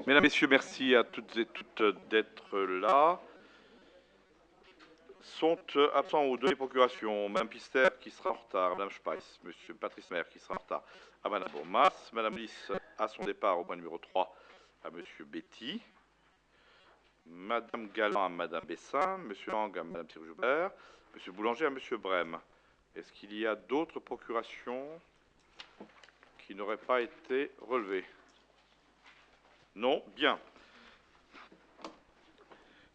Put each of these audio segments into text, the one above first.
Mesdames, Messieurs, merci à toutes et toutes d'être là. Sont absents aux deux procurations Mme Pister qui sera en retard, Mme Speiss, M. Patrice Maire qui sera en retard à Mme Bourmas, Mme Lys à son départ au point numéro 3 à M. Betty, Mme Galland à Mme Bessin, M. Lang à Mme Thierry-Joubert, M. Boulanger à M. Brême. Est-ce qu'il y a d'autres procurations qui n'auraient pas été relevées? Non? Bien.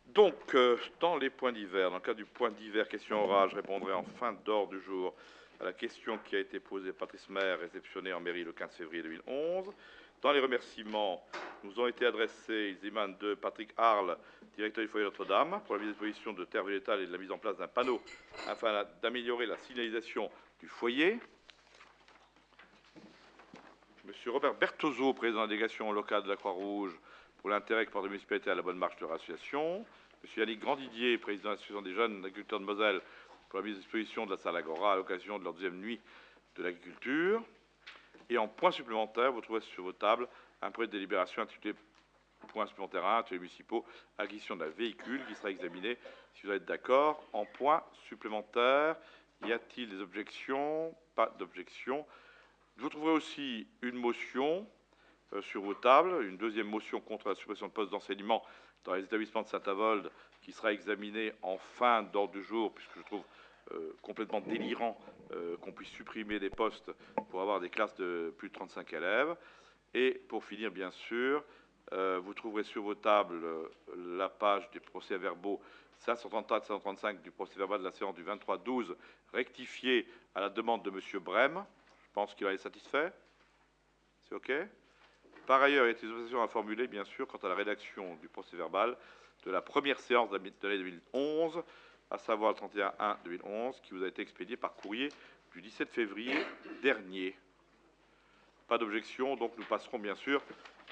Donc, dans les points divers, dans le cas du point divers question orale, je répondrai en fin d'ordre du jour à la question qui a été posée par Patrice Maire, réceptionnée en mairie le 15 février 2011. Dans les remerciements, nous ont été adressés, ils émanent de Patrick Arles, directeur du foyer Notre-Dame, pour la mise à disposition de terre végétale et de la mise en place d'un panneau afin d'améliorer la signalisation du foyer. Monsieur Robert Bertozzo, président de la délégation locale de la Croix-Rouge, pour l'intérêt que porte la municipalité à la bonne marche de leur association. Monsieur Yannick Grandidier, président de l'association des jeunes agriculteurs de Moselle, pour la mise à disposition de la salle Agora à l'occasion de leur deuxième nuit de l'agriculture. Et en point supplémentaire, vous trouverez sur vos tables un projet de délibération intitulé Point supplémentaire 1, ateliers municipaux, acquisition d'un véhicule qui sera examiné, si vous êtes d'accord, en point supplémentaire. Y a-t-il des objections? Pas d'objection. Vous trouverez aussi une motion sur vos tables, une deuxième motion contre la suppression de postes d'enseignement dans les établissements de Saint-Avold qui sera examinée en fin d'ordre du jour, puisque je trouve complètement délirant qu'on puisse supprimer des postes pour avoir des classes de plus de 35 élèves. Et pour finir, bien sûr, vous trouverez sur vos tables la page des procès-verbaux 534 et 535 du procès-verbal de la séance du 23-12, rectifié à la demande de M. Brême. Je pense qu'il en est satisfait. C'est OK? Par ailleurs, il y a des observations à formuler, bien sûr, quant à la rédaction du procès-verbal de la première séance de l'année 2011, à savoir le 31-1-2011, qui vous a été expédié par courrier du 17 février dernier. Pas d'objection, donc nous passerons bien sûr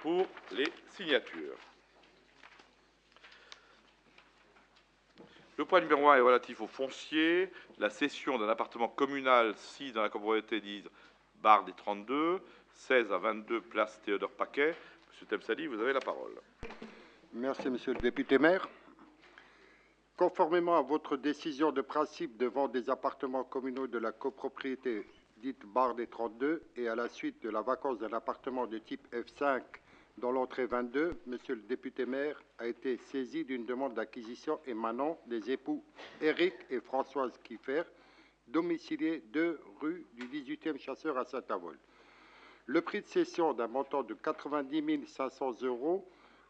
pour les signatures. Le point numéro 1 est relatif au foncier, la cession d'un appartement communal 6 dans la copropriété dite Barre des 32, 16 à 22 place Théodore Paquet. Monsieur Temsali, vous avez la parole. Merci, monsieur le député maire. Conformément à votre décision de principe de vente des appartements communaux de la copropriété dite Barre des 32 et à la suite de la vacance d'un appartement de type F5 dans l'entrée 22, monsieur le député maire a été saisi d'une demande d'acquisition émanant des époux Éric et Françoise Kiffer, domiciliés 2 rue du 18e Chasseur à Saint-Avold. Le prix de cession d'un montant de 90 500 €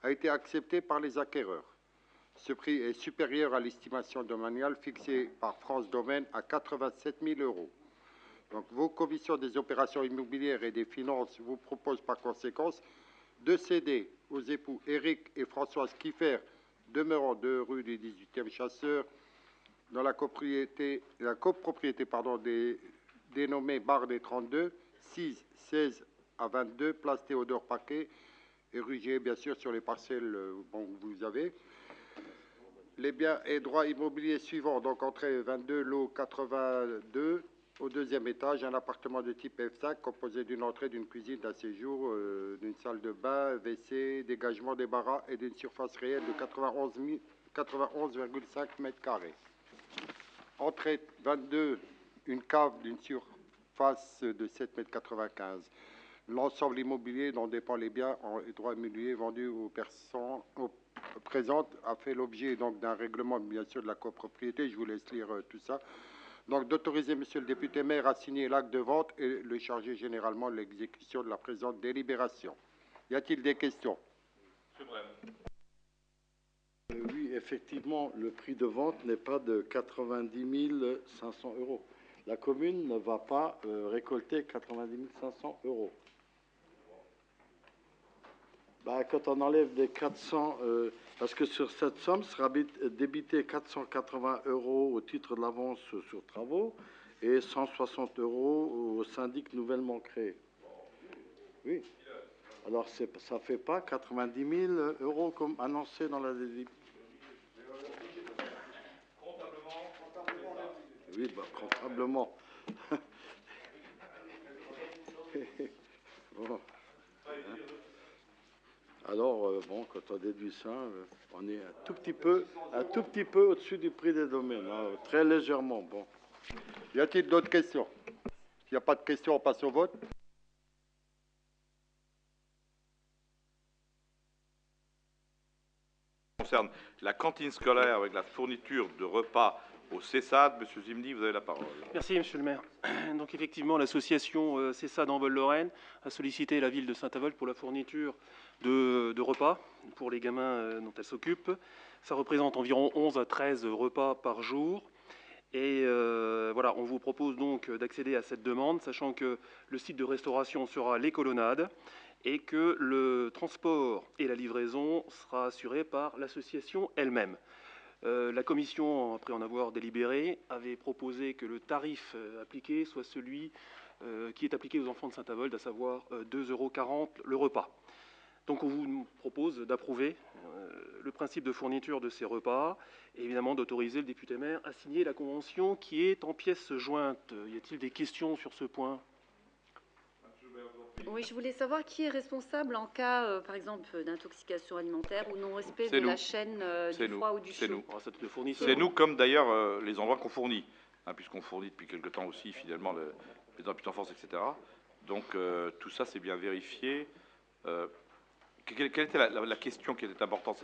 a été accepté par les acquéreurs. Ce prix est supérieur à l'estimation domaniale fixée par France Domaine à 87 000 €. Donc, vos commissions des opérations immobilières et des finances vous proposent par conséquence de céder aux époux Éric et Françoise Kiffer, demeurant 2 rue du 18e Chasseur, dans la copropriété dénommée Barre des 32, 6, 16 à 22, place Théodore Paquet, érigé bien sûr sur les parcelles que vous avez. Les biens et droits immobiliers suivants, donc entrée 22, lot 82, au deuxième étage, un appartement de type F5 composé d'une entrée, d'une cuisine, d'un séjour, d'une salle de bain, WC, dégagement des barras et d'une surface réelle de 91,5 m². Entrée 22, une cave d'une surface de 7,95 m². L'ensemble immobilier dont dépend les biens et droits immobiliers vendus aux personnes présentes a fait l'objet donc d'un règlement bien sûr de la copropriété. Je vous laisse lire tout ça. Donc d'autoriser monsieur le député maire à signer l'acte de vente et le charger généralement de l'exécution de la présente délibération. Y a-t-il des questions? Monsieur Brême. Oui, effectivement, le prix de vente n'est pas de 90 500 €. La commune ne va pas récolter 90 500 €. Bah, quand on enlève les 400, parce que sur cette somme sera débité 480 € au titre de l'avance sur travaux et 160 € au syndic nouvellement créé. Oui. Alors ça ne fait pas 90 000 € comme annoncé dans la délibération. Oui, bah, comptablement. Bon. Hein? Alors, bon, quand on déduit ça, on est un tout petit peu au-dessus du prix des domaines, hein, très légèrement. Bon. Y a-t-il d'autres questions? S'il n'y a pas de questions, on passe au vote. Concerne la cantine scolaire avec la fourniture de repas au CESAD. Monsieur Zimny, vous avez la parole. Merci, monsieur le maire. Donc effectivement, l'association CESAD en Vol-Lorraine a sollicité la ville de Saint-Avold pour la fourniture de repas pour les gamins dont elle s'occupe. Ça représente environ 11 à 13 repas par jour. Et voilà, on vous propose donc d'accéder à cette demande, sachant que le site de restauration sera les Colonnades et que le transport et la livraison sera assuré par l'association elle-même. La commission, après en avoir délibéré, avait proposé que le tarif appliqué soit celui qui est appliqué aux enfants de Saint-Avold, à savoir 2,40 € le repas. Donc on vous propose d'approuver le principe de fourniture de ces repas et évidemment d'autoriser le député maire à signer la convention qui est en pièces jointes. Y a-t-il des questions sur ce point ? Oui, je voulais savoir qui est responsable en cas, par exemple, d'intoxication alimentaire ou non-respect de nous. la chaîne du froid ou du chaud. C'est nous. Alors, ça, le fournisseur. C'est nous, comme d'ailleurs les endroits qu'on fournit, hein, puisqu'on fournit depuis quelque temps aussi finalement les petite enfance, etc. Donc tout ça, c'est bien vérifié. Quelle était la question qui était importante?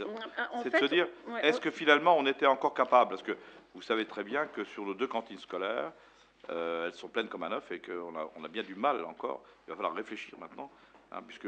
C'est de se dire, ouais, est-ce que finalement on était encore capable? Parce que vous savez très bien que sur nos 2 cantines scolaires, elles sont pleines comme un œuf et qu'on a bien du mal encore. Il va falloir réfléchir maintenant, hein, puisque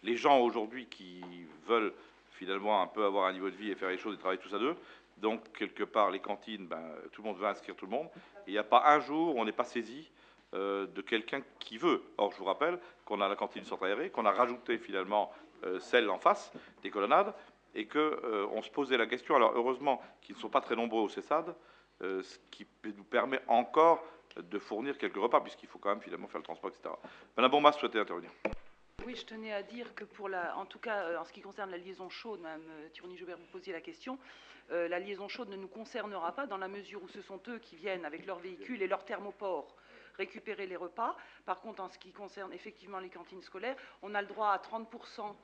les gens aujourd'hui qui veulent finalement un peu avoir un niveau de vie et faire les choses et travailler tous à deux, donc quelque part les cantines, tout le monde veut inscrire tout le monde. Et il n'y a pas un jour où on n'est pas saisi de quelqu'un qui veut. Or, je vous rappelle qu'on a la cantine centre aéré, qu'on a rajouté finalement celle en face des Colonnades, et qu'on se posait la question. Alors, heureusement qu'ils ne sont pas très nombreux au CESAD, ce qui nous permet encore de fournir quelques repas, puisqu'il faut quand même finalement faire le transport, etc. Madame Bombas souhaitait intervenir. Oui, je tenais à dire que en tout cas, en ce qui concerne la liaison chaude, Mme Tironi-Joubert, vous posiez la question, la liaison chaude ne nous concernera pas dans la mesure où ce sont eux qui viennent avec leur véhicule et leur thermopore récupérer les repas. Par contre, en ce qui concerne effectivement les cantines scolaires, on a le droit à 30%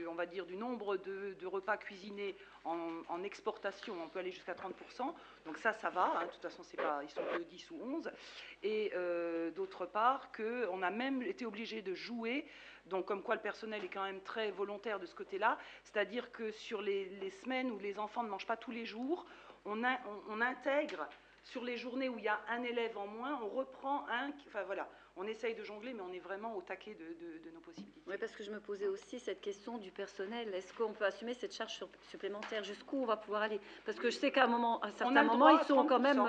on va dire, du nombre de repas cuisinés en exportation. On peut aller jusqu'à 30%. Donc ça va. Hein, de toute façon, ils sont que 10 ou 11. Et d'autre part, qu'on a même été obligé de jouer. Donc comme quoi le personnel est quand même très volontaire de ce côté-là. C'est-à-dire que sur les semaines où les enfants ne mangent pas tous les jours, on intègre sur les journées où il y a un élève en moins, on reprend enfin voilà, on essaye de jongler, mais on est vraiment au taquet de nos possibilités. Oui, parce que je me posais aussi cette question du personnel. Est-ce qu'on peut assumer cette charge supplémentaire? Jusqu'où on va pouvoir aller? Parce que je sais qu'à un certain moment, ils sont quand même...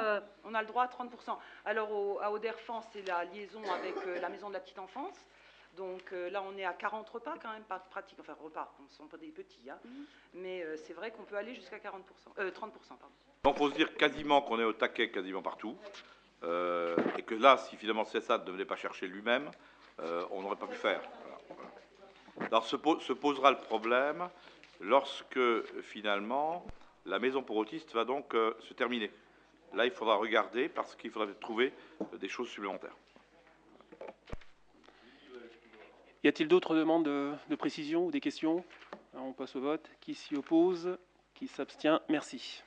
On a le droit à 30%. Alors, à Auderfans, c'est la liaison avec la maison de la petite enfance. Donc là, on est à 40 repas quand même, pas pratique. Enfin, repas, on ne sont pas des petits. Hein. Mais c'est vrai qu'on peut aller jusqu'à 30%. Pardon. Donc, il faut se dire quasiment qu'on est au taquet quasiment partout. Et que là, si finalement CESAD ne venait pas chercher lui-même, on n'aurait pas pu faire. Voilà. Alors se posera le problème lorsque finalement la maison pour autistes va donc se terminer. Là, il faudra regarder parce qu'il faudra trouver des choses supplémentaires. Y a-t-il d'autres demandes de précision ou des questions? Alors, on passe au vote. Qui s'y oppose? Qui s'abstient? Merci.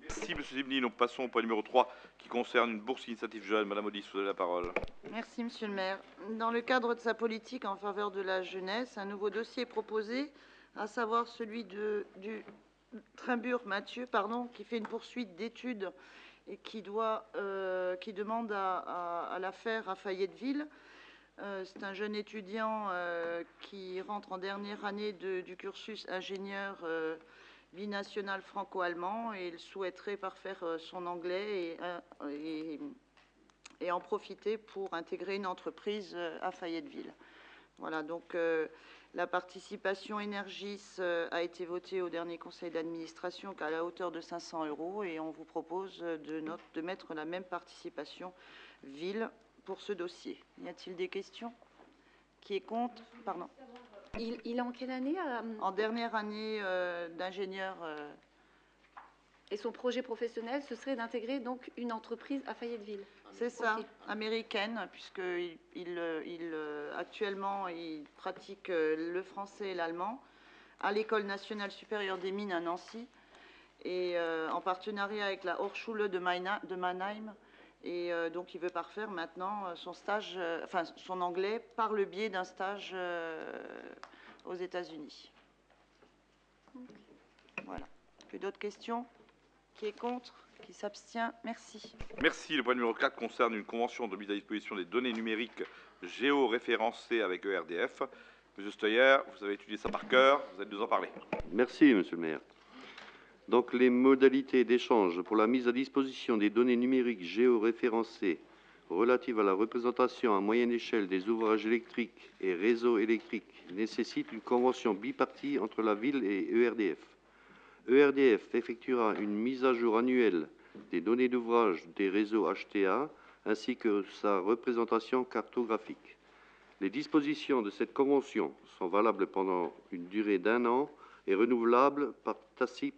Merci, M. Zimny. Nous passons au point numéro 3 qui concerne une bourse initiative jeune. Madame Audice, vous avez la parole. Merci, Monsieur le maire. Dans le cadre de sa politique en faveur de la jeunesse, un nouveau dossier est proposé, à savoir celui du Trimbur Mathieu, qui fait une poursuite d'études et qui demande à la faire à Fayetteville. C'est un jeune étudiant qui rentre en dernière année du cursus ingénieur binational franco-allemand et il souhaiterait parfaire son anglais et en profiter pour intégrer une entreprise à Fayetteville. Voilà, donc la participation Énergis a été votée au dernier conseil d'administration qu'à la hauteur de 500 € et on vous propose de mettre la même participation ville pour ce dossier. Y a-t-il des questions? Qui est contre? Pardon. Il est en quelle année? En dernière année d'ingénieur Et son projet professionnel, ce serait d'intégrer donc une entreprise à Fayetteville. C'est ça, Ok. américaine, puisque actuellement, il pratique le français et l'allemand à l'École nationale supérieure des mines à Nancy, et en partenariat avec la Hochschule de Mannheim. Et donc, il veut parfaire maintenant son stage, son anglais, par le biais d'un stage aux États-Unis. Voilà. Plus d'autres questions? Qui est contre? Qui s'abstient? Merci. Merci. Le point numéro 4 concerne une convention de mise à disposition des données numériques géoréférencées avec ERDF. Monsieur Steuer, vous avez étudié ça par cœur, vous allez nous en parler. Merci, Monsieur le maire. Donc, les modalités d'échange pour la mise à disposition des données numériques géoréférencées relatives à la représentation à moyenne échelle des ouvrages électriques et réseaux électriques nécessitent une convention bipartie entre la ville et ERDF. ERDF effectuera une mise à jour annuelle des données d'ouvrage des réseaux HTA ainsi que sa représentation cartographique. Les dispositions de cette convention sont valables pendant une durée d'1 an et renouvelables par tacite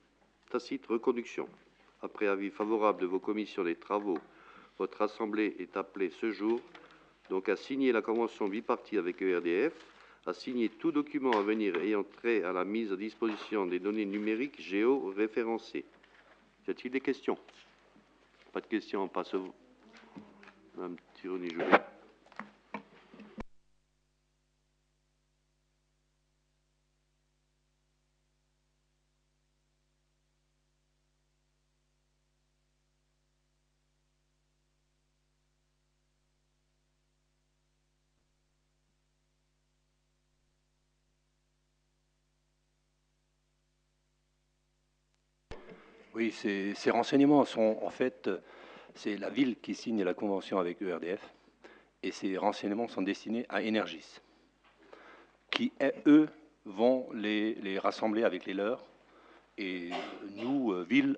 reconduction. Après avis favorable de vos commissions des travaux, votre Assemblée est appelée ce jour donc à signer la convention bipartie avec ERDF, à signer tout document à venir ayant trait à la mise à disposition des données numériques géoréférencées. Y a-t-il des questions? Pas de questions, on passe au... Madame Tironi-Joubert. Oui, ces renseignements sont en fait, c'est la ville qui signe la convention avec ERDF et ces renseignements sont destinés à Energis, qui, eux, vont les rassembler avec les leurs et nous, ville,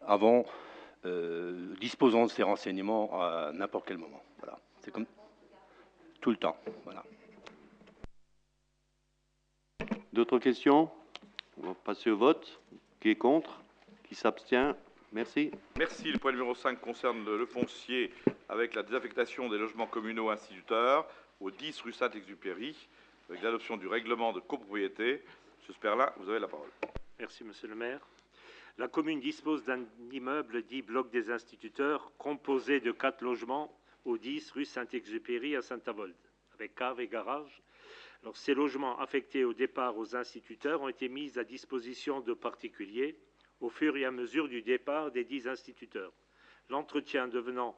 disposons de ces renseignements à n'importe quel moment. Voilà, c'est comme tout le temps. Voilà. D'autres questions? On va passer au vote. Qui est contre? Qui s'abstient? Merci. Merci. Le point numéro 5 concerne le foncier avec la désaffectation des logements communaux instituteurs au 10 rue Saint-Exupéry, avec l'adoption du règlement de copropriété. Monsieur Sperlin, vous avez la parole. Merci, Monsieur le maire. La commune dispose d'un immeuble dit bloc des instituteurs, composé de 4 logements au 10 rue Saint-Exupéry à Saint-Avold, avec cave et garage. Alors, ces logements affectés au départ aux instituteurs ont été mis à disposition de particuliers au fur et à mesure du départ des 10 instituteurs. L'entretien devenant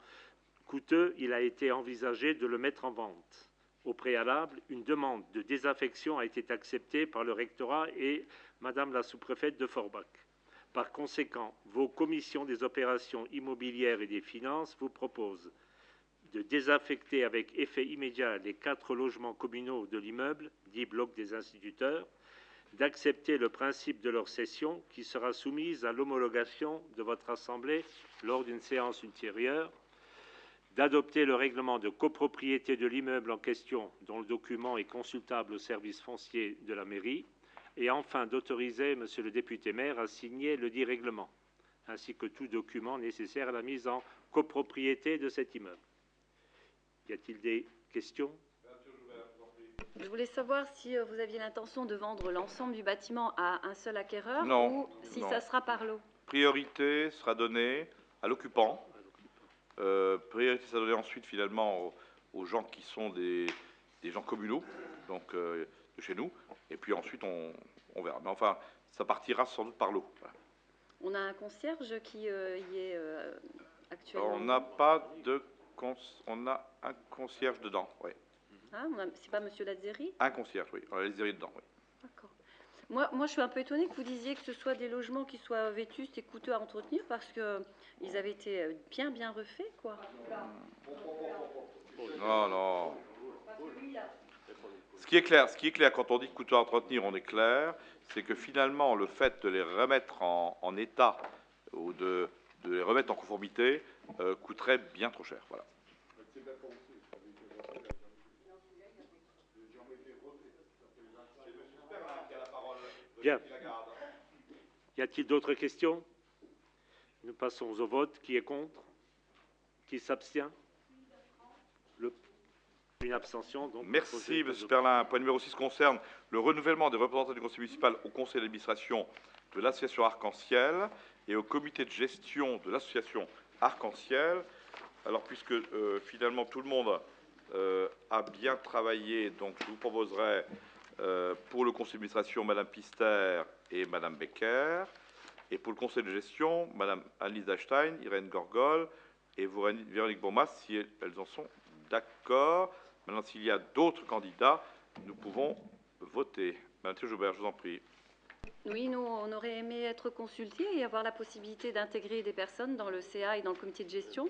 coûteux, il a été envisagé de le mettre en vente. Au préalable, une demande de désaffection a été acceptée par le rectorat et Madame la sous-préfète de Forbach. Par conséquent, vos commissions des opérations immobilières et des finances vous proposent de désaffecter avec effet immédiat les 4 logements communaux de l'immeuble, dit bloc des instituteurs, d'accepter le principe de leur cession qui sera soumise à l'homologation de votre Assemblée lors d'une séance ultérieure, d'adopter le règlement de copropriété de l'immeuble en question dont le document est consultable au service foncier de la mairie, et enfin d'autoriser Monsieur le député maire à signer le dit règlement, ainsi que tout document nécessaire à la mise en copropriété de cet immeuble. Y a-t-il des questions? Je voulais savoir si vous aviez l'intention de vendre l'ensemble du bâtiment à un seul acquéreur Non, ou si non. ça sera par lot. Priorité sera donnée à l'occupant. Priorité sera donnée ensuite finalement aux gens qui sont des gens communaux, donc de chez nous. Et puis ensuite on verra. Mais enfin, ça partira sans doute par lot. Voilà. On a un concierge qui y est actuellement. On n'a pas de on a un concierge dedans, oui. Ah, c'est pas Monsieur Lazzeri? Un concierge, oui. On a les dedans, oui. D'accord. Moi, je suis un peu étonnée que vous disiez que ce soit des logements qui soient vétustes et coûteux à entretenir parce qu'ils avaient été bien refaits, quoi. Non, non. Ce qui est clair quand on dit coûteux à entretenir, on est clair, c'est que finalement, le fait de les remettre en état ou de les remettre en conformité coûterait bien trop cher. Voilà. Bien. Y a-t-il d'autres questions? Nous passons au vote. Qui est contre? Qui s'abstient? Une abstention. Donc, Merci, M. Perlin. Point numéro 6 concerne le renouvellement des représentants du conseil municipal au conseil d'administration de l'association Arc-en-Ciel et au comité de gestion de l'association Arc-en-Ciel. Alors, puisque finalement tout le monde a bien travaillé, donc je vous proposerai pour le conseil d'administration Mme Pister et Mme Becker, et pour le conseil de gestion Mme Annelise Dachstein, Irène Gorgol et Véronique Bourmas, si elles en sont d'accord. Maintenant, s'il y a d'autres candidats, nous pouvons voter. Madame Joubert, je vous en prie. Oui, nous, on aurait aimé être consultés et avoir la possibilité d'intégrer des personnes dans le CA et dans le comité de gestion.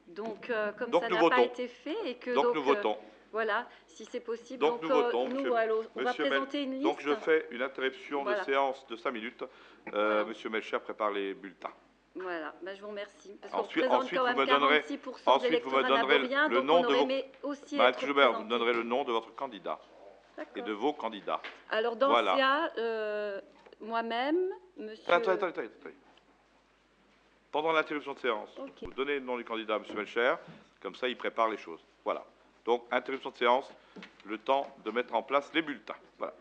Donc, comme ça n'a pas été fait et que nous votons. Voilà, si c'est possible. Donc nous votons, nous, on va présenter une liste. Donc je fais une interruption de séance de 5 minutes. Monsieur Melcher prépare les bulletins. Voilà, ben, je vous remercie. Parce ensuite, qu'on représente quand même 46% de l'électorat naborien, donc on aurait aimé aussi être représenté. Joubert, vous me donnerez le nom de votre candidat et de vos candidats. Alors dans ce cas, moi-même, monsieur... Attendez. Pendant l'interruption de séance, vous donnez le nom du candidat à M. Melcher, comme ça il prépare les choses. Voilà. Donc, interruption de séance, le temps de mettre en place les bulletins. Voilà.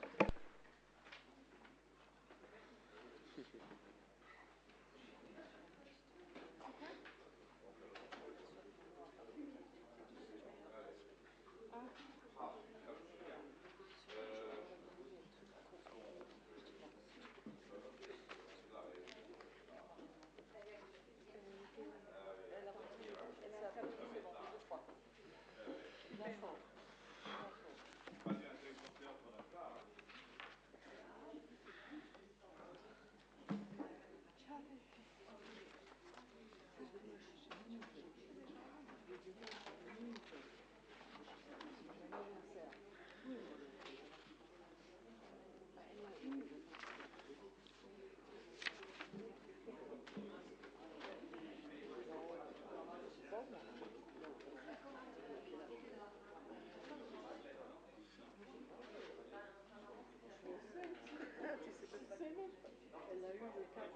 Elle a eu le 4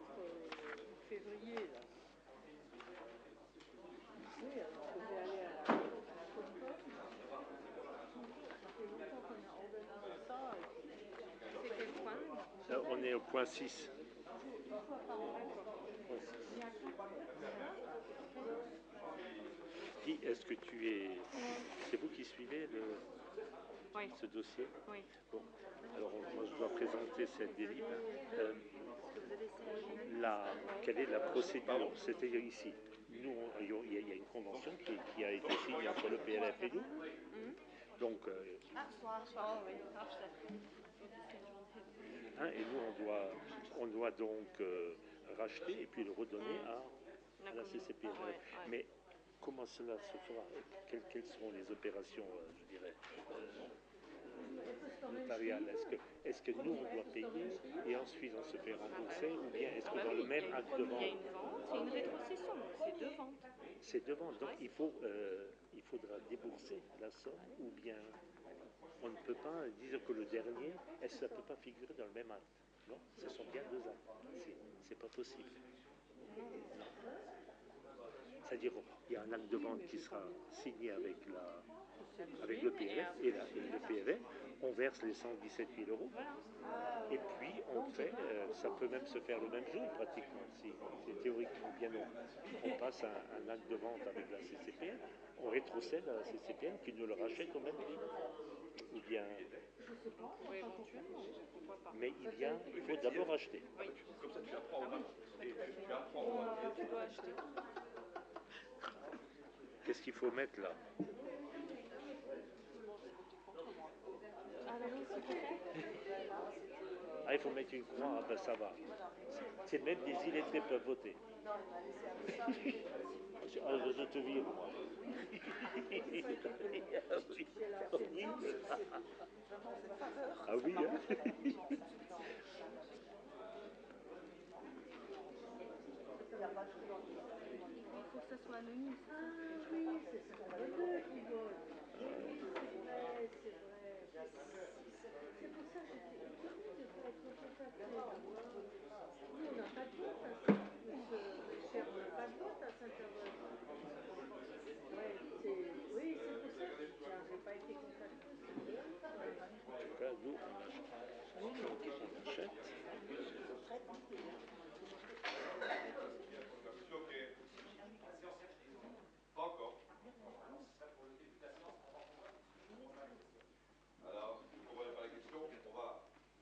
février, là. Oui, elle devait aller à la Comic-Con. Ça fait longtemps qu'on a organisé ça. C'est quel point? On est au point 6. Guy, est-ce que tu es... C'est vous qui suivez ce dossier? Oui. Bon, alors moi je dois présenter cette délibération. Quelle est la procédure? C'est-à-dire ici, nous, il y a une convention qui a été signée entre le PLF et nous. Donc, et nous, on doit donc racheter et puis le redonner à la CCPF. Mais comment cela se fera? Quelles seront les opérations, je dirais, notariales? Est-ce que nous, on doit payer et ensuite on se fait rembourser, ou bien est-ce que dans le même acte de vente? Il y a une vente, c'est une rétrocession, c'est deux ventes. C'est deux ventes, donc il faudra débourser la somme, ou bien on ne peut pas dire que le dernier, ça ne peut pas figurer dans le même acte. Non, ce sont bien deux actes. C'est pas possible. Non. C'est-à-dire qu'il y a un acte de vente qui sera signé avec le PLF et le PLF, on verse les 117 000 €, et puis on fait, ça peut même se faire le même jour pratiquement, si théoriquement bien on passe un acte de vente avec la CCPN, on rétrocède à la CCPN qui nous le rachète au même prix. Ou bien... Mais il faut d'abord acheter. Oui. Comme ça tu apprends. Tu dois acheter. Qu'est-ce qu'il faut mettre là? Ah, il faut mettre une croix, ben ça va. C'est même des illettrés peuvent voter. Je te vire, moi. Ah oui, hein? Il faut que ça soit anonyme. Ah oui, c'est ce qu'on veut qui vote. Oui, c'est vrai. C'est pour ça que j'étais étonnée de ne pas être contactée. Nous, on n'a pas de vote, ce cher Saint-Avold. Ouais, oui, c'est pour ça que j'ai pas été contactée. En tout cas, nous, on achète. Pas encore. Alors, si vous ne comprenez pas la question, on va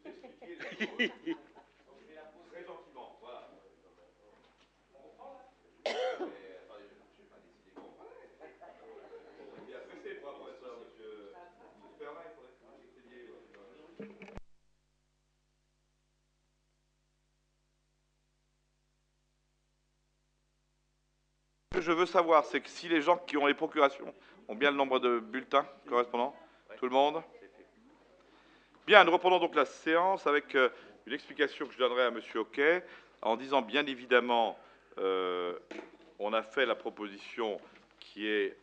vous expliquer les choses. Très gentiment, voilà. On reprend là. Mais attendez, je n'ai pas décidé qu'on reprenait. Il est pressé pour un professeur, monsieur. Superman, il faudrait que vous expliquiez. Ce que je veux savoir, c'est que si les gens qui ont les procurations ont bien le nombre de bulletins correspondants, tout le monde. Bien, nous reprenons donc la séance avec une explication que je donnerai à M. Hoquet, en disant bien évidemment, on a fait la proposition qui est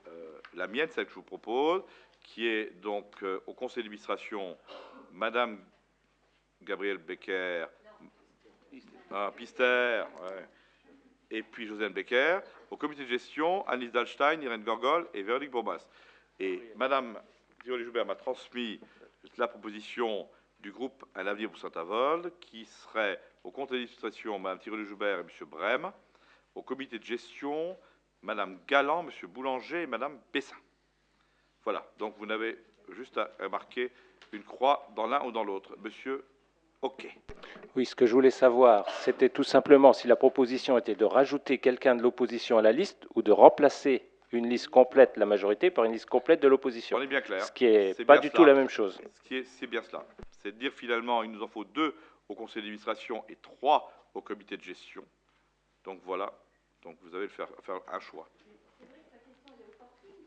la mienne, celle que je vous propose, qui est donc au conseil d'administration, Madame Gabrielle Becker, Pister, ouais, et puis Josiane Becker, au comité de gestion, Annelise Dahlstein, Irène Gorgol et Véronique Bourmas. Et Madame Thierry Joubert m'a transmis la proposition du groupe Un avenir pour Saint-Avold, qui serait au conseil d'administration Mme Thierry Joubert et M. Brem, au comité de gestion Mme Galland, M. Boulanger et Mme Bessin. Voilà, donc vous n'avez juste à marquer une croix dans l'un ou dans l'autre. Monsieur Hoquet. Oui, ce que je voulais savoir, c'était tout simplement si la proposition était de rajouter quelqu'un de l'opposition à la liste ou de remplacer une liste complète, la majorité, par une liste complète de l'opposition. On est bien clair. Ce qui n'est pas du tout la même chose. C'est bien cela. C'est de dire finalement, il nous en faut 2 au conseil d'administration et 3 au comité de gestion. Donc voilà, donc vous avez faire un choix.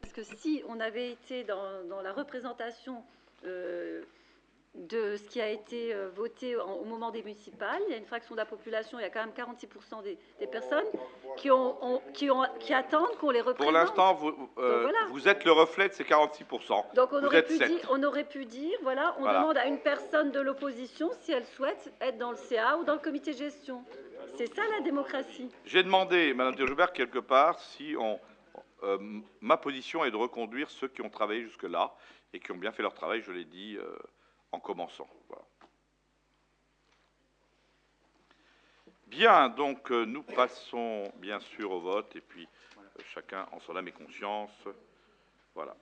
Parce que si on avait été dans la représentation de ce qui a été voté au moment des municipales, il y a une fraction de la population, il y a quand même 46% des personnes qui attendent qu'on les représente. Pour l'instant, voilà. Vous êtes le reflet de ces 46%. Donc on aurait pu dire, voilà, on demande à une personne de l'opposition si elle souhaite être dans le CA ou dans le comité de gestion. C'est ça la démocratie. J'ai demandé, Mme Thierry-Joubert, quelque part, si ma position est de reconduire ceux qui ont travaillé jusque-là et qui ont bien fait leur travail, je l'ai dit en commençant. Voilà. Bien, donc nous passons bien sûr au vote et puis chacun en son âme et conscience. Voilà.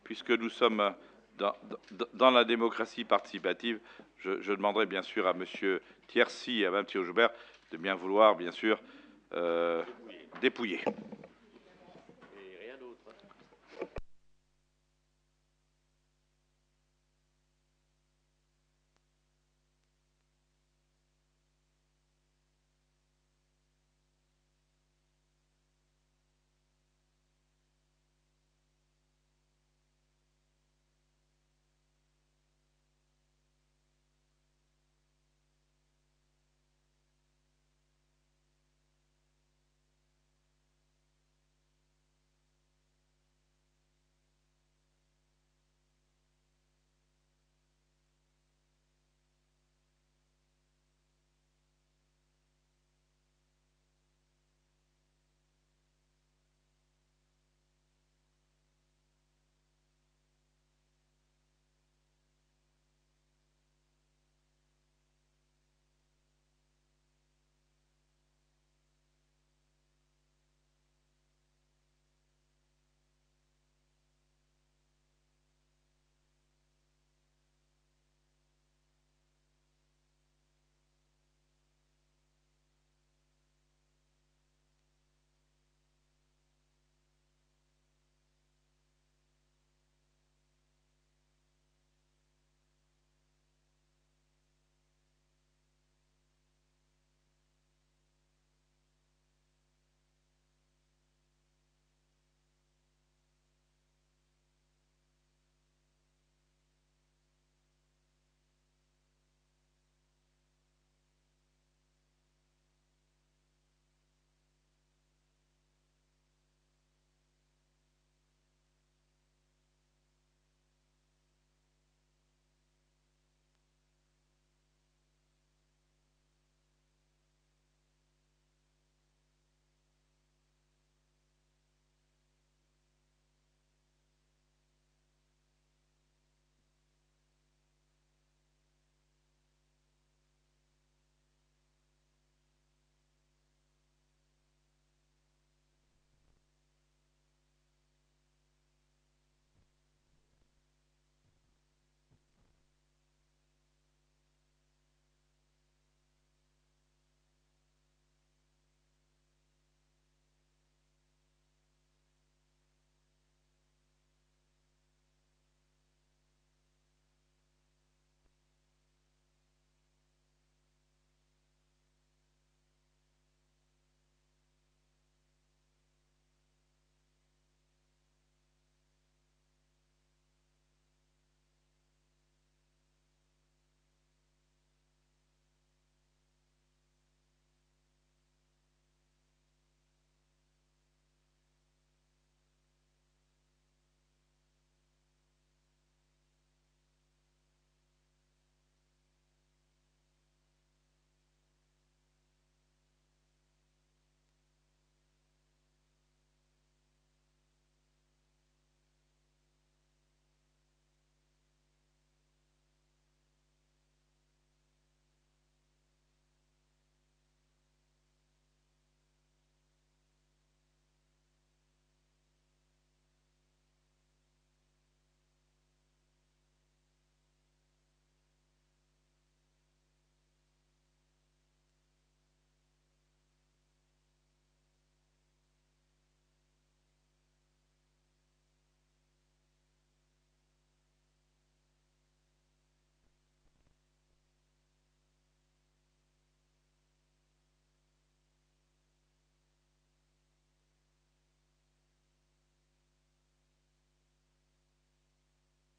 Puisque nous sommes dans la démocratie participative, je demanderai bien sûr à M. Thiercy et à Mme Thierry-Joubert de bien vouloir, bien sûr, dépouiller.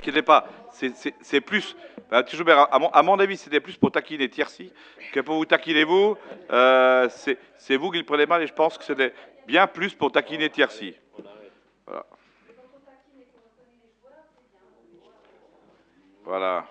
inquiétez pas, c'est plus, M. Joubert, à mon avis, c'était plus pour taquiner Tiercy que pour vous taquiner vous. C'est vous qui le prenez mal et je pense que c'était bien plus pour taquiner Tiercy. Voilà. Voilà.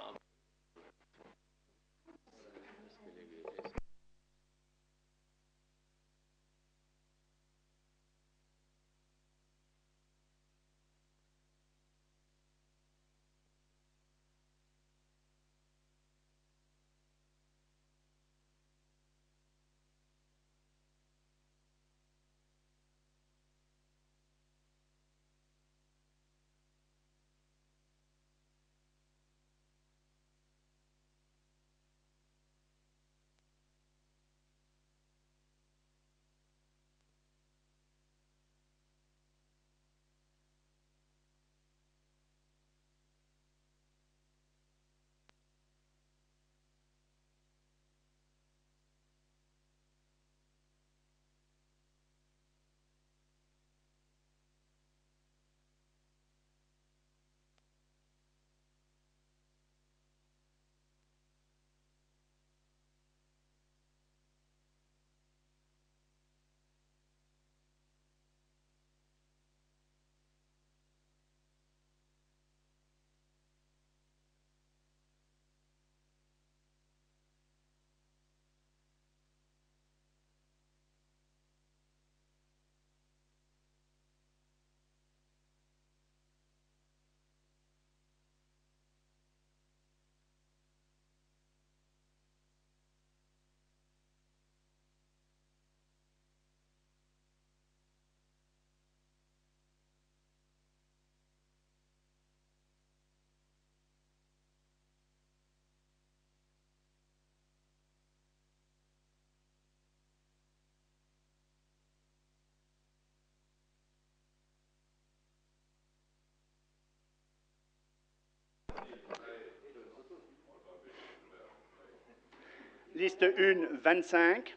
Liste 1, 25.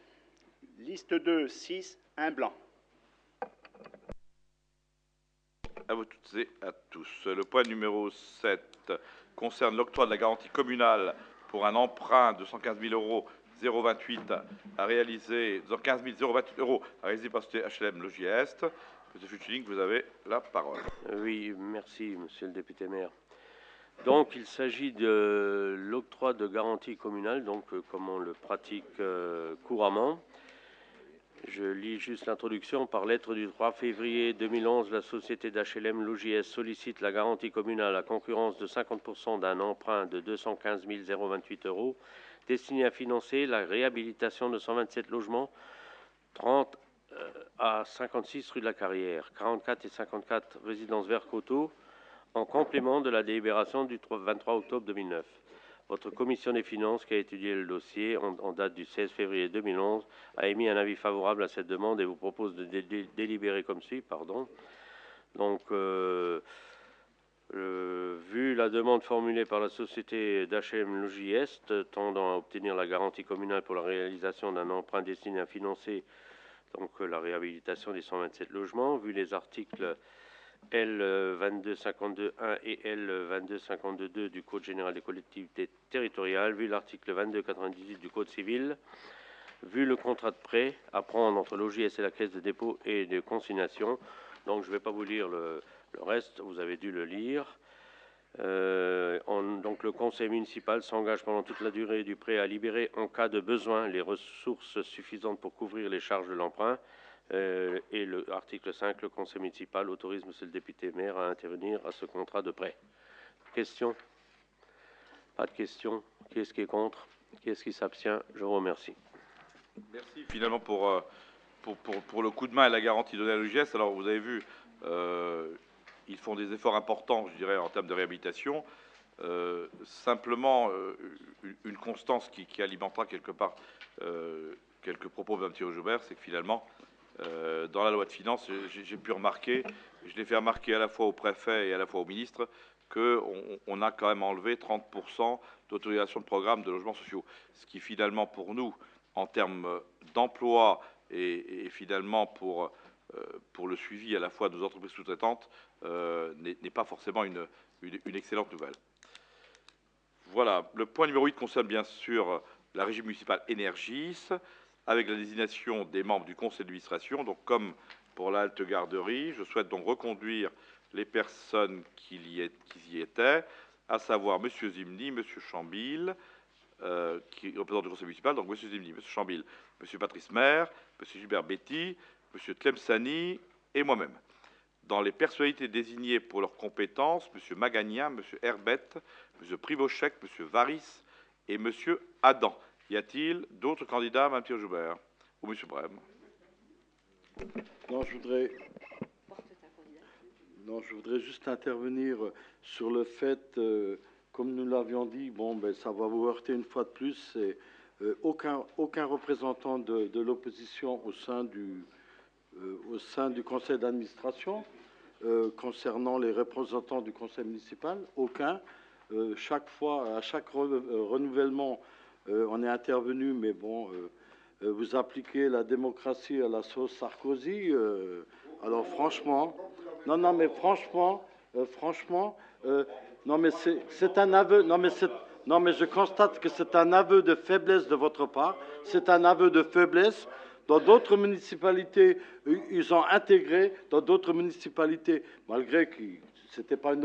Liste 2, 6, 1 blanc. À vous toutes et à tous. Le point numéro 7 concerne l'octroi de la garantie communale pour un emprunt de 115 000 € 028 à réaliser, 115 028 € à réaliser par HLM Logis Est. Monsieur Futuling, vous avez la parole. Oui, merci, monsieur le député maire. Donc, il s'agit de l'octroi de garantie communale, donc comme on le pratique couramment. Je lis juste l'introduction. Par lettre du 3 février 2011, la société d'HLM Logis Est sollicite la garantie communale à concurrence de 50% d'un emprunt de 215 028 € destiné à financer la réhabilitation de 127 logements 30 à 56 rue de la Carrière, 44 et 54 résidence Vert-Coteau, en complément de la délibération du 23 octobre 2009. Votre commission des finances, qui a étudié le dossier en date du 16 février 2011, a émis un avis favorable à cette demande et vous propose de délibérer comme suit. Donc, vu la demande formulée par la société d'HLM Logis Est tendant à obtenir la garantie communale pour la réalisation d'un emprunt destiné à financer donc la réhabilitation des 127 logements, vu les articles L 2252.1 et L 2252.2 du Code général des collectivités territoriales, vu l'article 2298 du Code civil, vu le contrat de prêt à prendre entre Logis Est et la Caisse de dépôt et de consignation. Donc je ne vais pas vous lire le reste, vous avez dû le lire. Donc le conseil municipal s'engage pendant toute la durée du prêt à libérer en cas de besoin les ressources suffisantes pour couvrir les charges de l'emprunt. Et l'article 5, le conseil municipal autorise monsieur le député maire à intervenir à ce contrat de prêt. Question? Pas de question. Qui est-ce qui est contre? Qui est-ce qui s'abstient? Je vous remercie. Merci finalement pour le coup de main et la garantie donnée à l'OGS. Alors vous avez vu, ils font des efforts importants, je dirais, en termes de réhabilitation. Simplement, une constance qui alimentera quelque part quelques propos de M. Joubert, c'est que finalement, dans la loi de finances, j'ai pu remarquer, je l'ai fait remarquer à la fois au préfet et à la fois au ministre, qu'on a quand même enlevé 30% d'autorisation de programme de logements sociaux. Ce qui finalement pour nous, en termes d'emploi et finalement pour le suivi à la fois de nos entreprises sous-traitantes, n'est pas forcément une excellente nouvelle. Voilà, le point numéro 8 concerne bien sûr la régie municipale Énergis, avec la désignation des membres du conseil d'administration. Donc, comme pour la halte garderie, je souhaite donc reconduire les personnes qui y étaient, à savoir M. Zimny, M. Chambil, qui représente le conseil municipal, donc M. Zimny, M. Chambil, M. Patrice Maire, M. Gilbert Betty, M. Tlemceni et moi-même. Dans les personnalités désignées pour leurs compétences, M. Magagnin, M. Herbette, M. Privochek, M. Varis et M. Adam. Y a-t-il d'autres candidats, Mme Thierry-Joubert ou M. Brem? Non, je voudrais juste intervenir sur le fait, comme nous l'avions dit, bon, ben, ça va vous heurter une fois de plus, c'est aucun représentant de l'opposition au sein du conseil d'administration. Concernant les représentants du conseil municipal, aucun. Chaque fois, à chaque renouvellement, on est intervenu, mais bon, vous appliquez la démocratie à la sauce Sarkozy. Alors franchement, non, mais franchement, non, mais c'est un aveu, non, mais je constate que c'est un aveu de faiblesse de votre part. C'est un aveu de faiblesse. Dans d'autres municipalités, ils ont intégré, dans d'autres municipalités, malgré que ce n'était pas une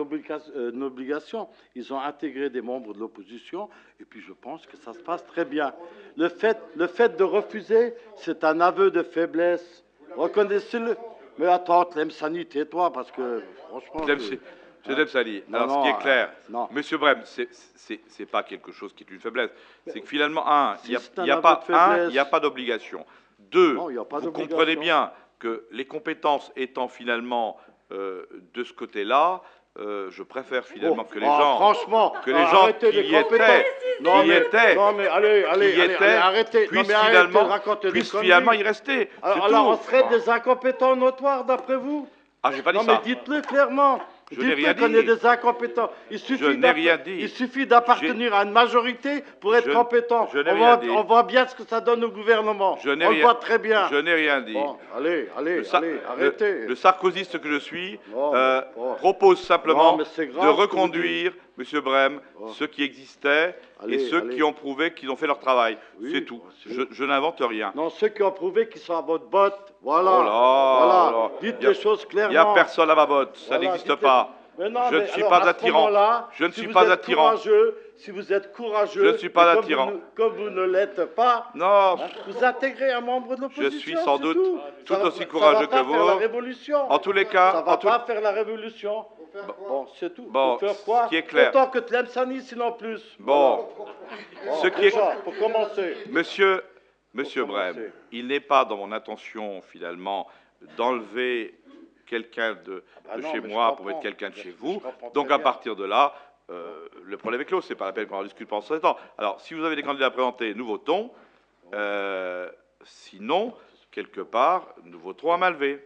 obligation, ils ont intégré des membres de l'opposition, et puis je pense que ça se passe très bien. Le fait de refuser, c'est un aveu de Reconnaissez-le. Mais attends, Tlemceni, tais-toi, parce que franchement... Monsieur Tlemceni, alors ce qui est clair, Monsieur Brem, c'est pas quelque chose qui est une faiblesse. C'est que finalement, il n'y a pas d'obligation. Deux, vous comprenez bien que les compétences étant finalement de ce côté-là, je préfère finalement que les gens, puissent finalement y rester. Alors on serait des incompétents notoires d'après vous? Ah, j'ai pas dit ça. Non, mais dites-le clairement. Je n'ai rien dit. Qu'on est des incompétents. Il suffit d'appartenir à une majorité pour être compétent. On voit bien ce que ça donne au gouvernement. On le voit très bien. Je n'ai rien dit. Bon, allez, arrêtez. Le sarkoziste que je suis propose simplement de reconduire, M. Brem, ceux qui existaient et ceux qui ont prouvé qu'ils ont fait leur travail. C'est tout. Je n'invente rien. Non, ceux qui ont prouvé qu'ils sont à votre botte. Voilà. Voilà. Dites les choses clairement. Il n'y a personne à ma botte. Ça n'existe pas. Je ne suis pas attirant. Je ne suis pas attirant. Si vous êtes courageux, je ne suis pas attirant. Comme vous ne l'êtes pas, non. Vous intégrez un membre de l'opposition. Je suis sans doute tout aussi courageux que vous. Ça va pas faire la révolution. En tous les cas, ça va pas faire la révolution. Bon, c'est tout. Bon, pour faire quoi? Ce qui est clair. Autant que Tlemceni, sinon plus. Bon, ce qui déjà, pour commencer. Monsieur Brem, il n'est pas dans mon intention finalement d'enlever quelqu'un de chez moi pour mettre quelqu'un de chez vous. Donc à partir de là, le problème est clos. C'est pas la peine qu'on en discute pendant ce temps. Alors, si vous avez des candidats à présenter, nous votons. Sinon, quelque part, nous voterons à main levée.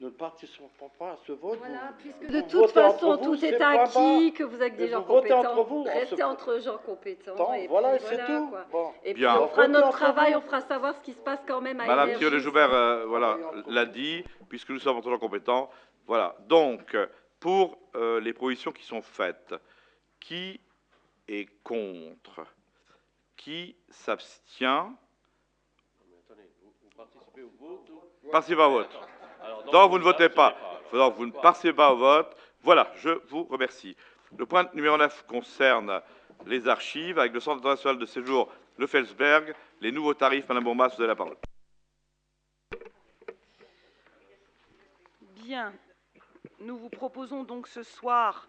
Nous ne participons pas à ce vote. Voilà, puisque de toute façon, tout est acquis, que vous êtes des gens compétents. Restez entre gens compétents. Et voilà, c'est tout. Bon. Et puis on fera notre travail, on fera savoir ce qui se passe quand même à Madame Thierry-Joubert l'a dit, puisque nous sommes entre gens compétents. Voilà. Donc, pour les propositions qui sont faites, qui est contre? Qui s'abstient? Vous participez au vote ou... Participez au vote. Donc vous ne votez pas. Donc vous ne participez pas au vote. Voilà, je vous remercie. Le point numéro 9 concerne les archives, avec le Centre international de séjour Le Felsberg. Les nouveaux tarifs, Madame Bourmas, vous avez la parole. Bien. Nous vous proposons donc ce soir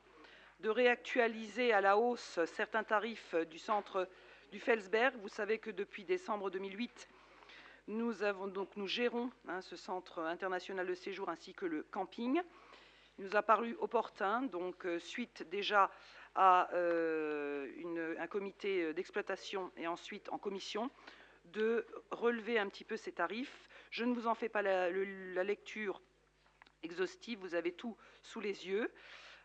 de réactualiser à la hausse certains tarifs du centre du Felsberg. Vous savez que depuis décembre 2008, nous gérons ce centre international de séjour ainsi que le camping. Il nous a paru opportun, donc suite déjà à un comité d'exploitation et ensuite en commission, de relever un petit peu ces tarifs. Je ne vous en fais pas la lecture exhaustive, vous avez tout sous les yeux.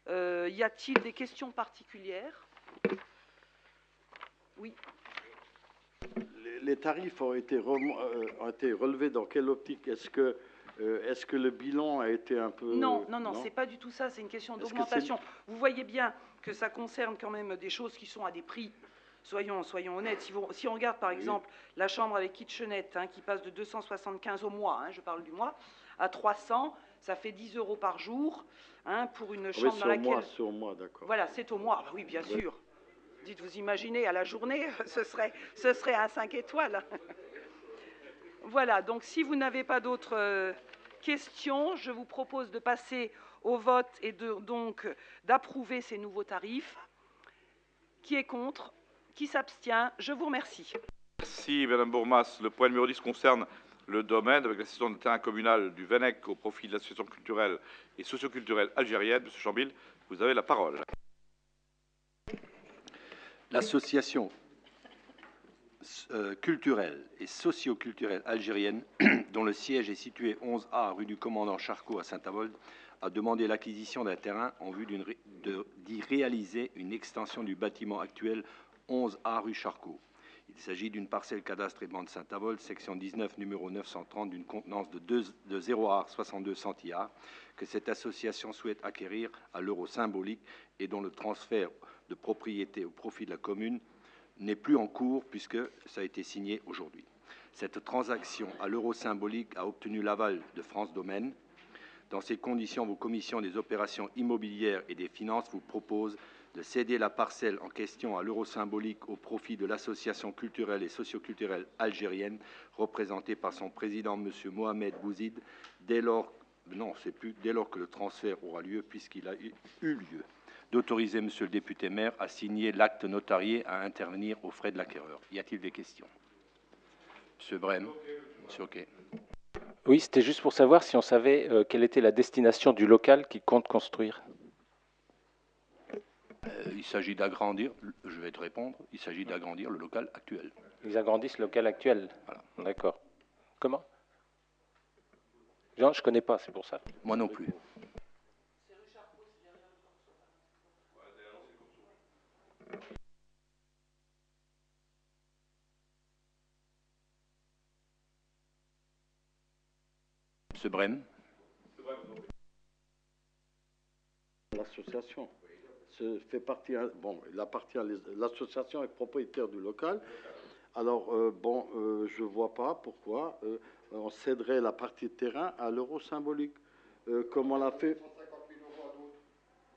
Y a-t-il des questions particulières? Oui. Les tarifs ont été relevés dans quelle optique? Est-ce que Est-ce que le bilan a été un peu... Non, c'est pas du tout ça, c'est une question d'augmentation. Vous voyez bien que ça concerne quand même des choses qui sont à des prix, soyons honnêtes. Si on regarde par exemple la chambre avec kitchenette, hein, qui passe de 275 au mois, hein, je parle du mois, à 300, ça fait 10 € par jour, hein, pour une chambre dans laquelle... C'est au mois, d'accord. Voilà, c'est au mois, oui, bien sûr. Dites, vous imaginez, à la journée, ce serait un 5 étoiles. Voilà, donc si vous n'avez pas d'autres questions, je vous propose de passer au vote et donc d'approuver ces nouveaux tarifs. Qui est contre? Qui s'abstient? Je vous remercie. Merci, Madame Bourmas. Le point numéro 10 concerne le domaine avec la cession de terrain communal du Vennec au profit de l'association culturelle et socioculturelle algérienne. Monsieur Chambil, vous avez la parole. L'association culturelle et socio-culturelle algérienne, dont le siège est situé 11A rue du commandant Charcot à Saint-Avold, a demandé l'acquisition d'un terrain en vue d'y réaliser une extension du bâtiment actuel 11A rue Charcot. Il s'agit d'une parcelle cadastrément de Saint-Avold, section 19, numéro 930, d'une contenance de 0 art 62 centiards, que cette association souhaite acquérir à l'euro symbolique et dont le transfert de propriété au profit de la commune n'est plus en cours puisque ça a été signé aujourd'hui. Cette transaction à l'euro symbolique a obtenu l'aval de France Domaine. Dans ces conditions, vos commissions des opérations immobilières et des finances vous proposent de céder la parcelle en question à l'euro symbolique au profit de l'association culturelle et socioculturelle algérienne, représentée par son président, M. Mohamed Bouzid, dès lors que le transfert aura lieu, puisqu'il a eu lieu. D'autoriser M. le député maire à signer l'acte notarié à intervenir aux frais de l'acquéreur. Y a-t-il des questions? M. Brem. M. Oquet. Oui, c'était juste pour savoir si on savait quelle était la destination du local qu'il compte construire. Il s'agit d'agrandir, je vais te répondre, il s'agit d'agrandir le local actuel. Ils agrandissent le local actuel. Voilà. D'accord. Comment? Jean, je ne connais pas, c'est pour ça. Moi non plus. M. Brem. L'association fait partie, bon, l'association est propriétaire du local. Alors, je ne vois pas pourquoi on céderait la partie de terrain à l'euro symbolique, comme on l'a fait. 150 000 € à d'autres.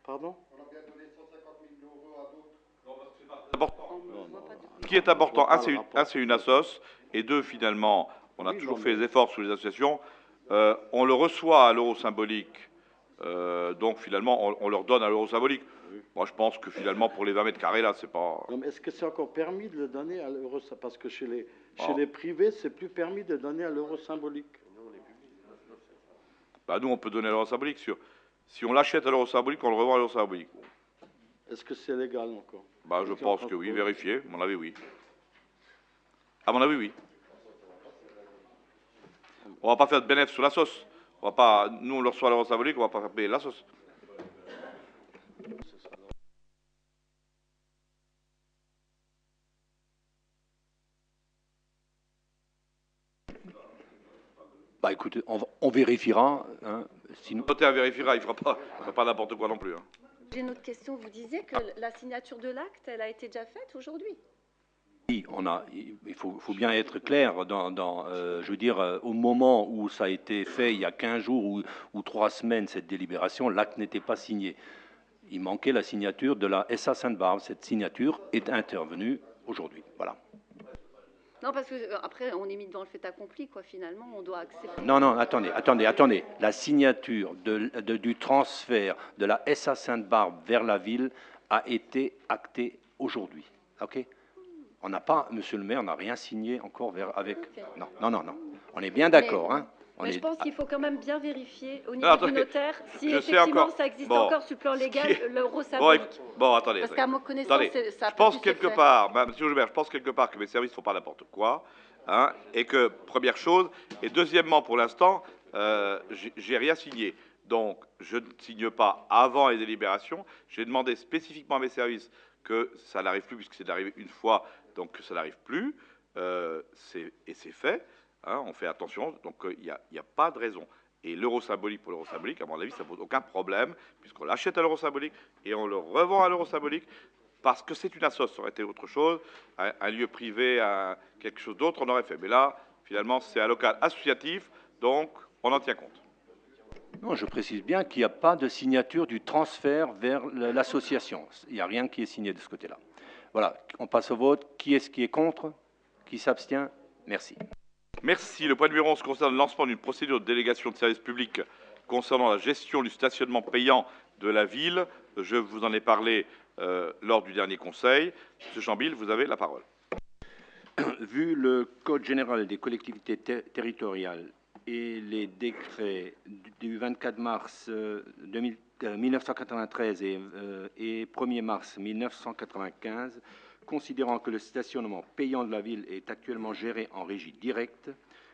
Pardon? On a bien donné 150 000 € à d'autres. Non, parce que c'est pas important. Ce qui est important, c'est une assoce, et deux, finalement, on a toujours fait des efforts sur les associations. On le reçoit à l'euro symbolique, donc finalement, on leur donne à l'euro symbolique. Moi, je pense que finalement, pour les 20 mètres carrés, là, c'est pas... Non, mais est-ce que c'est encore permis de le donner à l'euro? Parce que chez les privés, c'est plus permis de donner à l'euro symbolique. Bah, nous, on peut donner à l'euro symbolique. Si on l'achète à l'euro symbolique, on le revend à l'euro symbolique. Est-ce que c'est légal encore? Bah, je pense que oui, vérifier. À mon avis, oui. À mon avis, oui. On va pas faire de bénéfice sur la sauce. On va pas, nous, on le reçoit à l'euro symbolique, on va pas faire payer la sauce. Bah écoutez, on vérifiera. Hein, si nous... Le notaire vérifiera, il ne fera pas n'importe quoi non plus. Hein. J'ai une autre question. Vous disiez que la signature de l'acte, elle a été déjà faite aujourd'hui? Oui, il faut bien être clair. Je veux dire, au moment où ça a été fait, il y a 15 jours ou 3 semaines, cette délibération, l'acte n'était pas signé. Il manquait la signature de la SA Sainte-Barbe. Cette signature est intervenue aujourd'hui. Voilà. Non, parce que après, on est mis devant le fait accompli, quoi. Finalement, on doit accepter. Non, attendez. La signature du transfert de la SA Sainte-Barbe vers la ville a été actée aujourd'hui. Ok? On n'a pas, Monsieur le maire, on n'a rien signé encore avec. Okay. Non. On est bien d'accord, hein. Mais je pense qu'il faut quand même bien vérifier au niveau du notaire si effectivement ça existe encore sur le plan légal, l'euro symbolique. Bon, attendez. Parce qu'à ma connaissance, ça je pense quelque part, Monsieur Joubert, je pense quelque part que mes services ne font pas n'importe quoi, hein, et que, première chose, et deuxièmement, pour l'instant, j'ai rien signé. Donc, je ne signe pas avant les délibérations. J'ai demandé spécifiquement à mes services que ça n'arrive plus, puisque c'est arrivé une fois, donc que ça n'arrive plus, et c'est fait. Hein, on fait attention, donc il n'y a pas de raison. Et l'euro symbolique pour l'euro symbolique, à mon avis, ça ne pose aucun problème, puisqu'on l'achète à l'euro symbolique et on le revend à l'euro symbolique, parce que c'est une assoce. Ça aurait été autre chose, un lieu privé, quelque chose d'autre, on aurait fait. Mais là, finalement, c'est un local associatif, donc on en tient compte. Non, je précise bien qu'il n'y a pas de signature du transfert vers l'association. Il n'y a rien qui est signé de ce côté-là. Voilà, on passe au vote. Qui est contre? Qui s'abstient? Merci. Merci. Le point numéro 11 concerne le lancement d'une procédure de délégation de service public concernant la gestion du stationnement payant de la ville. Je vous en ai parlé lors du dernier conseil. Monsieur Chambil, vous avez la parole. Vu le Code général des collectivités territoriales et les décrets du 24 mars 1993 et 1er mars 1995, considérant que le stationnement payant de la ville est actuellement géré en régie directe,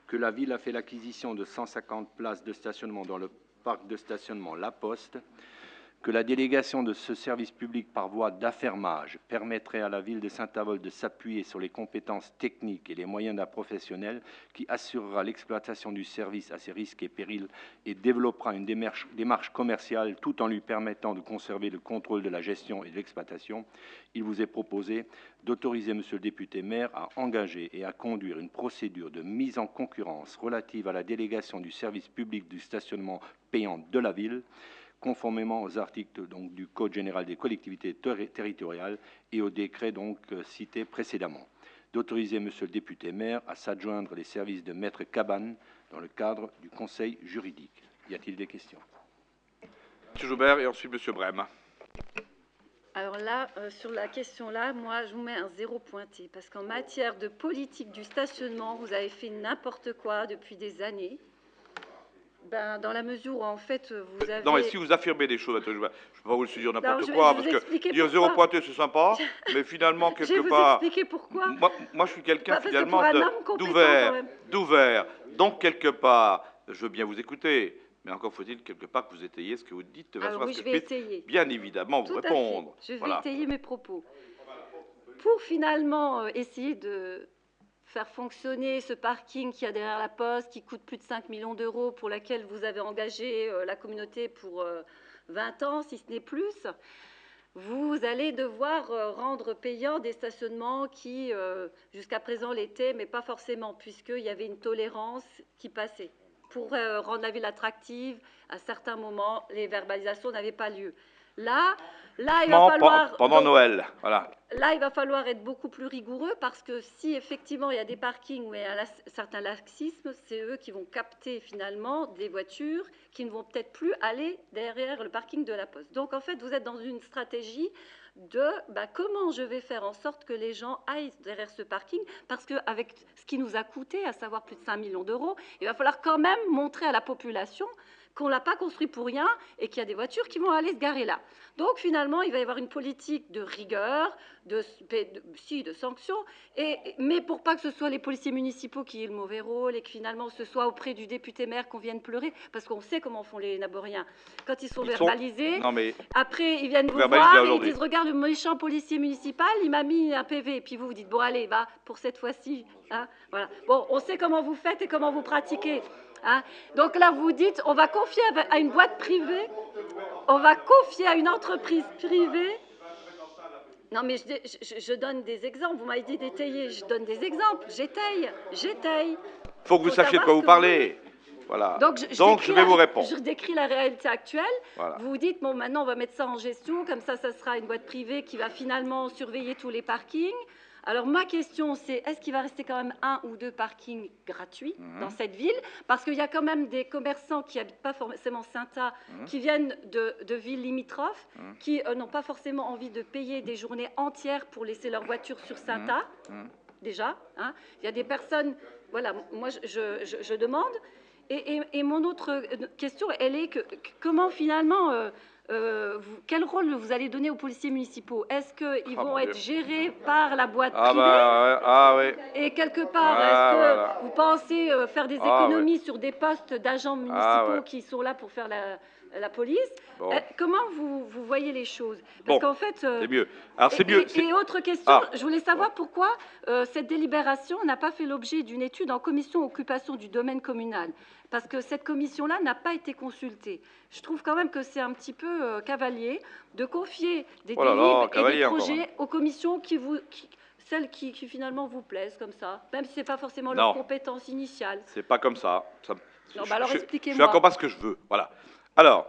que la ville a fait l'acquisition de 150 places de stationnement dans le parc de stationnement La Poste, que la délégation de ce service public par voie d'affermage permettrait à la ville de Saint-Avold de s'appuyer sur les compétences techniques et les moyens d'un professionnel qui assurera l'exploitation du service à ses risques et périls et développera une démarche commerciale tout en lui permettant de conserver le contrôle de la gestion et de l'exploitation, il vous est proposé d'autoriser Monsieur le député maire à engager et à conduire une procédure de mise en concurrence relative à la délégation du service public du stationnement payant de la ville, conformément aux articles du Code général des collectivités territoriales et au décret cité précédemment. D'autoriser Monsieur le député maire à s'adjoindre les services de maître Cabane dans le cadre du conseil juridique. Y a-t-il des questions? Monsieur Joubert et ensuite Monsieur Brem. Alors là, sur la question-là, moi, je vous mets un 0 pointé, parce qu'en matière de politique du stationnement, vous avez fait n'importe quoi depuis des années. Ben, dans la mesure où, en fait, vous avez... Non, mais si vous affirmez des choses, je ne peux pas vous dire n'importe quoi, parce que dire 0 pointé, c'est sympa, mais finalement, quelque part... Je vais vous expliquer pourquoi. Moi, je suis quelqu'un, finalement, d'ouvert. Donc, quelque part, je veux bien vous écouter, mais encore faut-il, quelque part, que vous étayiez ce que vous dites, de façon à ce que je puisse, bien évidemment, vous répondre. Je vais étayer mes propos. Pour finalement essayer de faire fonctionner ce parking qui a derrière la Poste, qui coûte plus de 5 millions d'euros, pour laquelle vous avez engagé la communauté pour 20 ans, si ce n'est plus, vous allez devoir rendre payants des stationnements qui, jusqu'à présent, l'étaient, mais pas forcément, puisqu'il y avait une tolérance qui passait. Pour rendre la ville attractive, à certains moments, les verbalisations n'avaient pas lieu. Là, il va falloir... Pendant Noël, voilà. Là, il va falloir être beaucoup plus rigoureux parce que si effectivement il y a des parkings où il y a un certain laxisme, c'est eux qui vont capter finalement des voitures qui ne vont peut-être plus aller derrière le parking de la Poste. Donc en fait, vous êtes dans une stratégie de comment je vais faire en sorte que les gens aillent derrière ce parking, parce qu'avec ce qui nous a coûté, à savoir plus de 5 millions d'euros, il va falloir quand même montrer à la population qu'on ne l'a pas construit pour rien et qu'il y a des voitures qui vont aller se garer là. Donc finalement, il va y avoir une politique de rigueur, de sanctions, mais pour pas que ce soit les policiers municipaux qui aient le mauvais rôle et que finalement ce soit auprès du député maire qu'on vienne pleurer, parce qu'on sait comment font les Naboriens. Quand ils sont verbalisés, après ils viennent vous voir et ils disent « Regarde, le méchant policier municipal, il m'a mis un PV ». Et puis vous dites « Bon allez, va, pour cette fois-ci. Hein, voilà. » Bon, on sait comment vous faites et comment vous pratiquez. Hein. Donc là, vous dites, on va confier à une boîte privée, on va confier à une entreprise privée. Non, mais je donne des exemples. Vous m'avez dit d'étayer, je donne des exemples. J'étaye. Il faut que vous sachiez de quoi vous parlez. Voilà. Donc je vais vous répondre. Je décris la réalité actuelle. Voilà. Vous dites, bon, maintenant, on va mettre ça en gestion. Comme ça sera une boîte privée qui va finalement surveiller tous les parkings. Alors, ma question, c'est est-ce qu'il va rester quand même 1 ou 2 parkings gratuits dans cette ville? Parce qu'il y a quand même des commerçants qui n'habitent pas forcément Saint-A, qui viennent de villes limitrophes, qui n'ont pas forcément envie de payer des journées entières pour laisser leur voiture sur Saint-A, déjà. Hein. Il y a des personnes... Voilà, moi, je demande. Et mon autre question, elle est que comment finalement... quel rôle vous allez donner aux policiers municipaux? Est-ce qu'ils vont être gérés par la boîte privée? Et quelque part, est-ce que vous pensez faire des économies sur des postes d'agents municipaux qui sont là pour faire la police. Bon. Comment vous voyez les choses? Parce Bon, qu'en fait, c'est mieux. Alors, c'est mieux. Et autre question, Ah. je voulais savoir pourquoi cette délibération n'a pas fait l'objet d'une étude en commission occupation du domaine communal. Parce que cette commission-là n'a pas été consultée. Je trouve quand même que c'est un petit peu cavalier de confier des délibres et des projets aux commissions celles qui finalement vous plaisent comme ça, même si ce n'est pas forcément leur compétence initiale. C'est pas comme ça. Non, bah alors je expliquez-moi. fais encore pas ce que je veux. Voilà. Alors,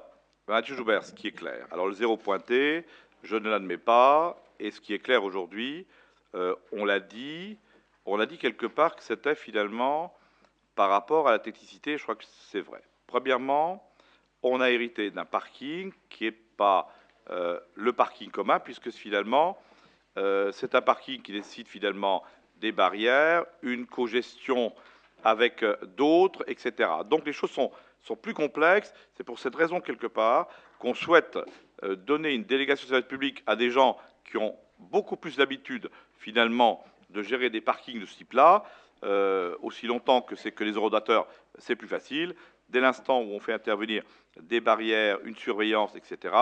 Mathieu Joubert, ce qui est clair. Alors, le zéro pointé, je ne l'admets pas. Et ce qui est clair aujourd'hui, on l'a dit quelque part que c'était finalement par rapport à la technicité, je crois que c'est vrai. Premièrement, on a hérité d'un parking qui n'est pas le parking commun, puisque finalement, c'est un parking qui nécessite finalement des barrières, une cogestion avec d'autres, etc. Donc les choses sont plus complexes. C'est pour cette raison, quelque part, qu'on souhaite donner une délégation de service public à des gens qui ont beaucoup plus l'habitude, finalement, de gérer des parkings de ce type-là. Aussi longtemps que c'est que les eurodateurs, c'est plus facile. Dès l'instant où on fait intervenir des barrières, une surveillance, etc.,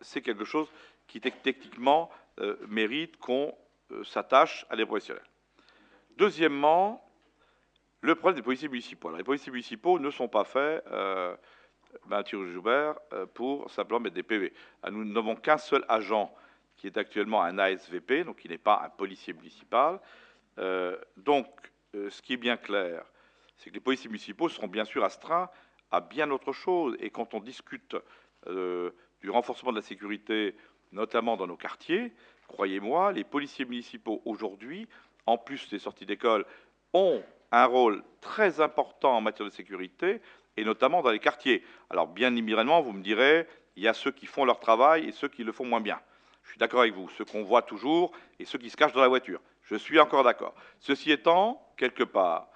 c'est quelque chose qui techniquement mérite qu'on s'attache à des professionnels. Deuxièmement, le problème des policiers municipaux. Alors, les policiers municipaux ne sont pas faits, Mathieu Joubert, pour simplement mettre des PV. Nous n'avons qu'un seul agent qui est actuellement un ASVP, donc qui n'est pas un policier municipal. Ce qui est bien clair, c'est que les policiers municipaux seront bien sûr astreints à bien autre chose. Et quand on discute du renforcement de la sécurité, notamment dans nos quartiers, croyez-moi, les policiers municipaux aujourd'hui, en plus des sorties d'école, ont un rôle très important en matière de sécurité, et notamment dans les quartiers. Alors, bien évidemment, vous me direz, il y a ceux qui font leur travail et ceux qui le font moins bien. Je suis d'accord avec vous, ceux qu'on voit toujours et ceux qui se cachent dans la voiture. Je suis encore d'accord. Ceci étant, quelque part,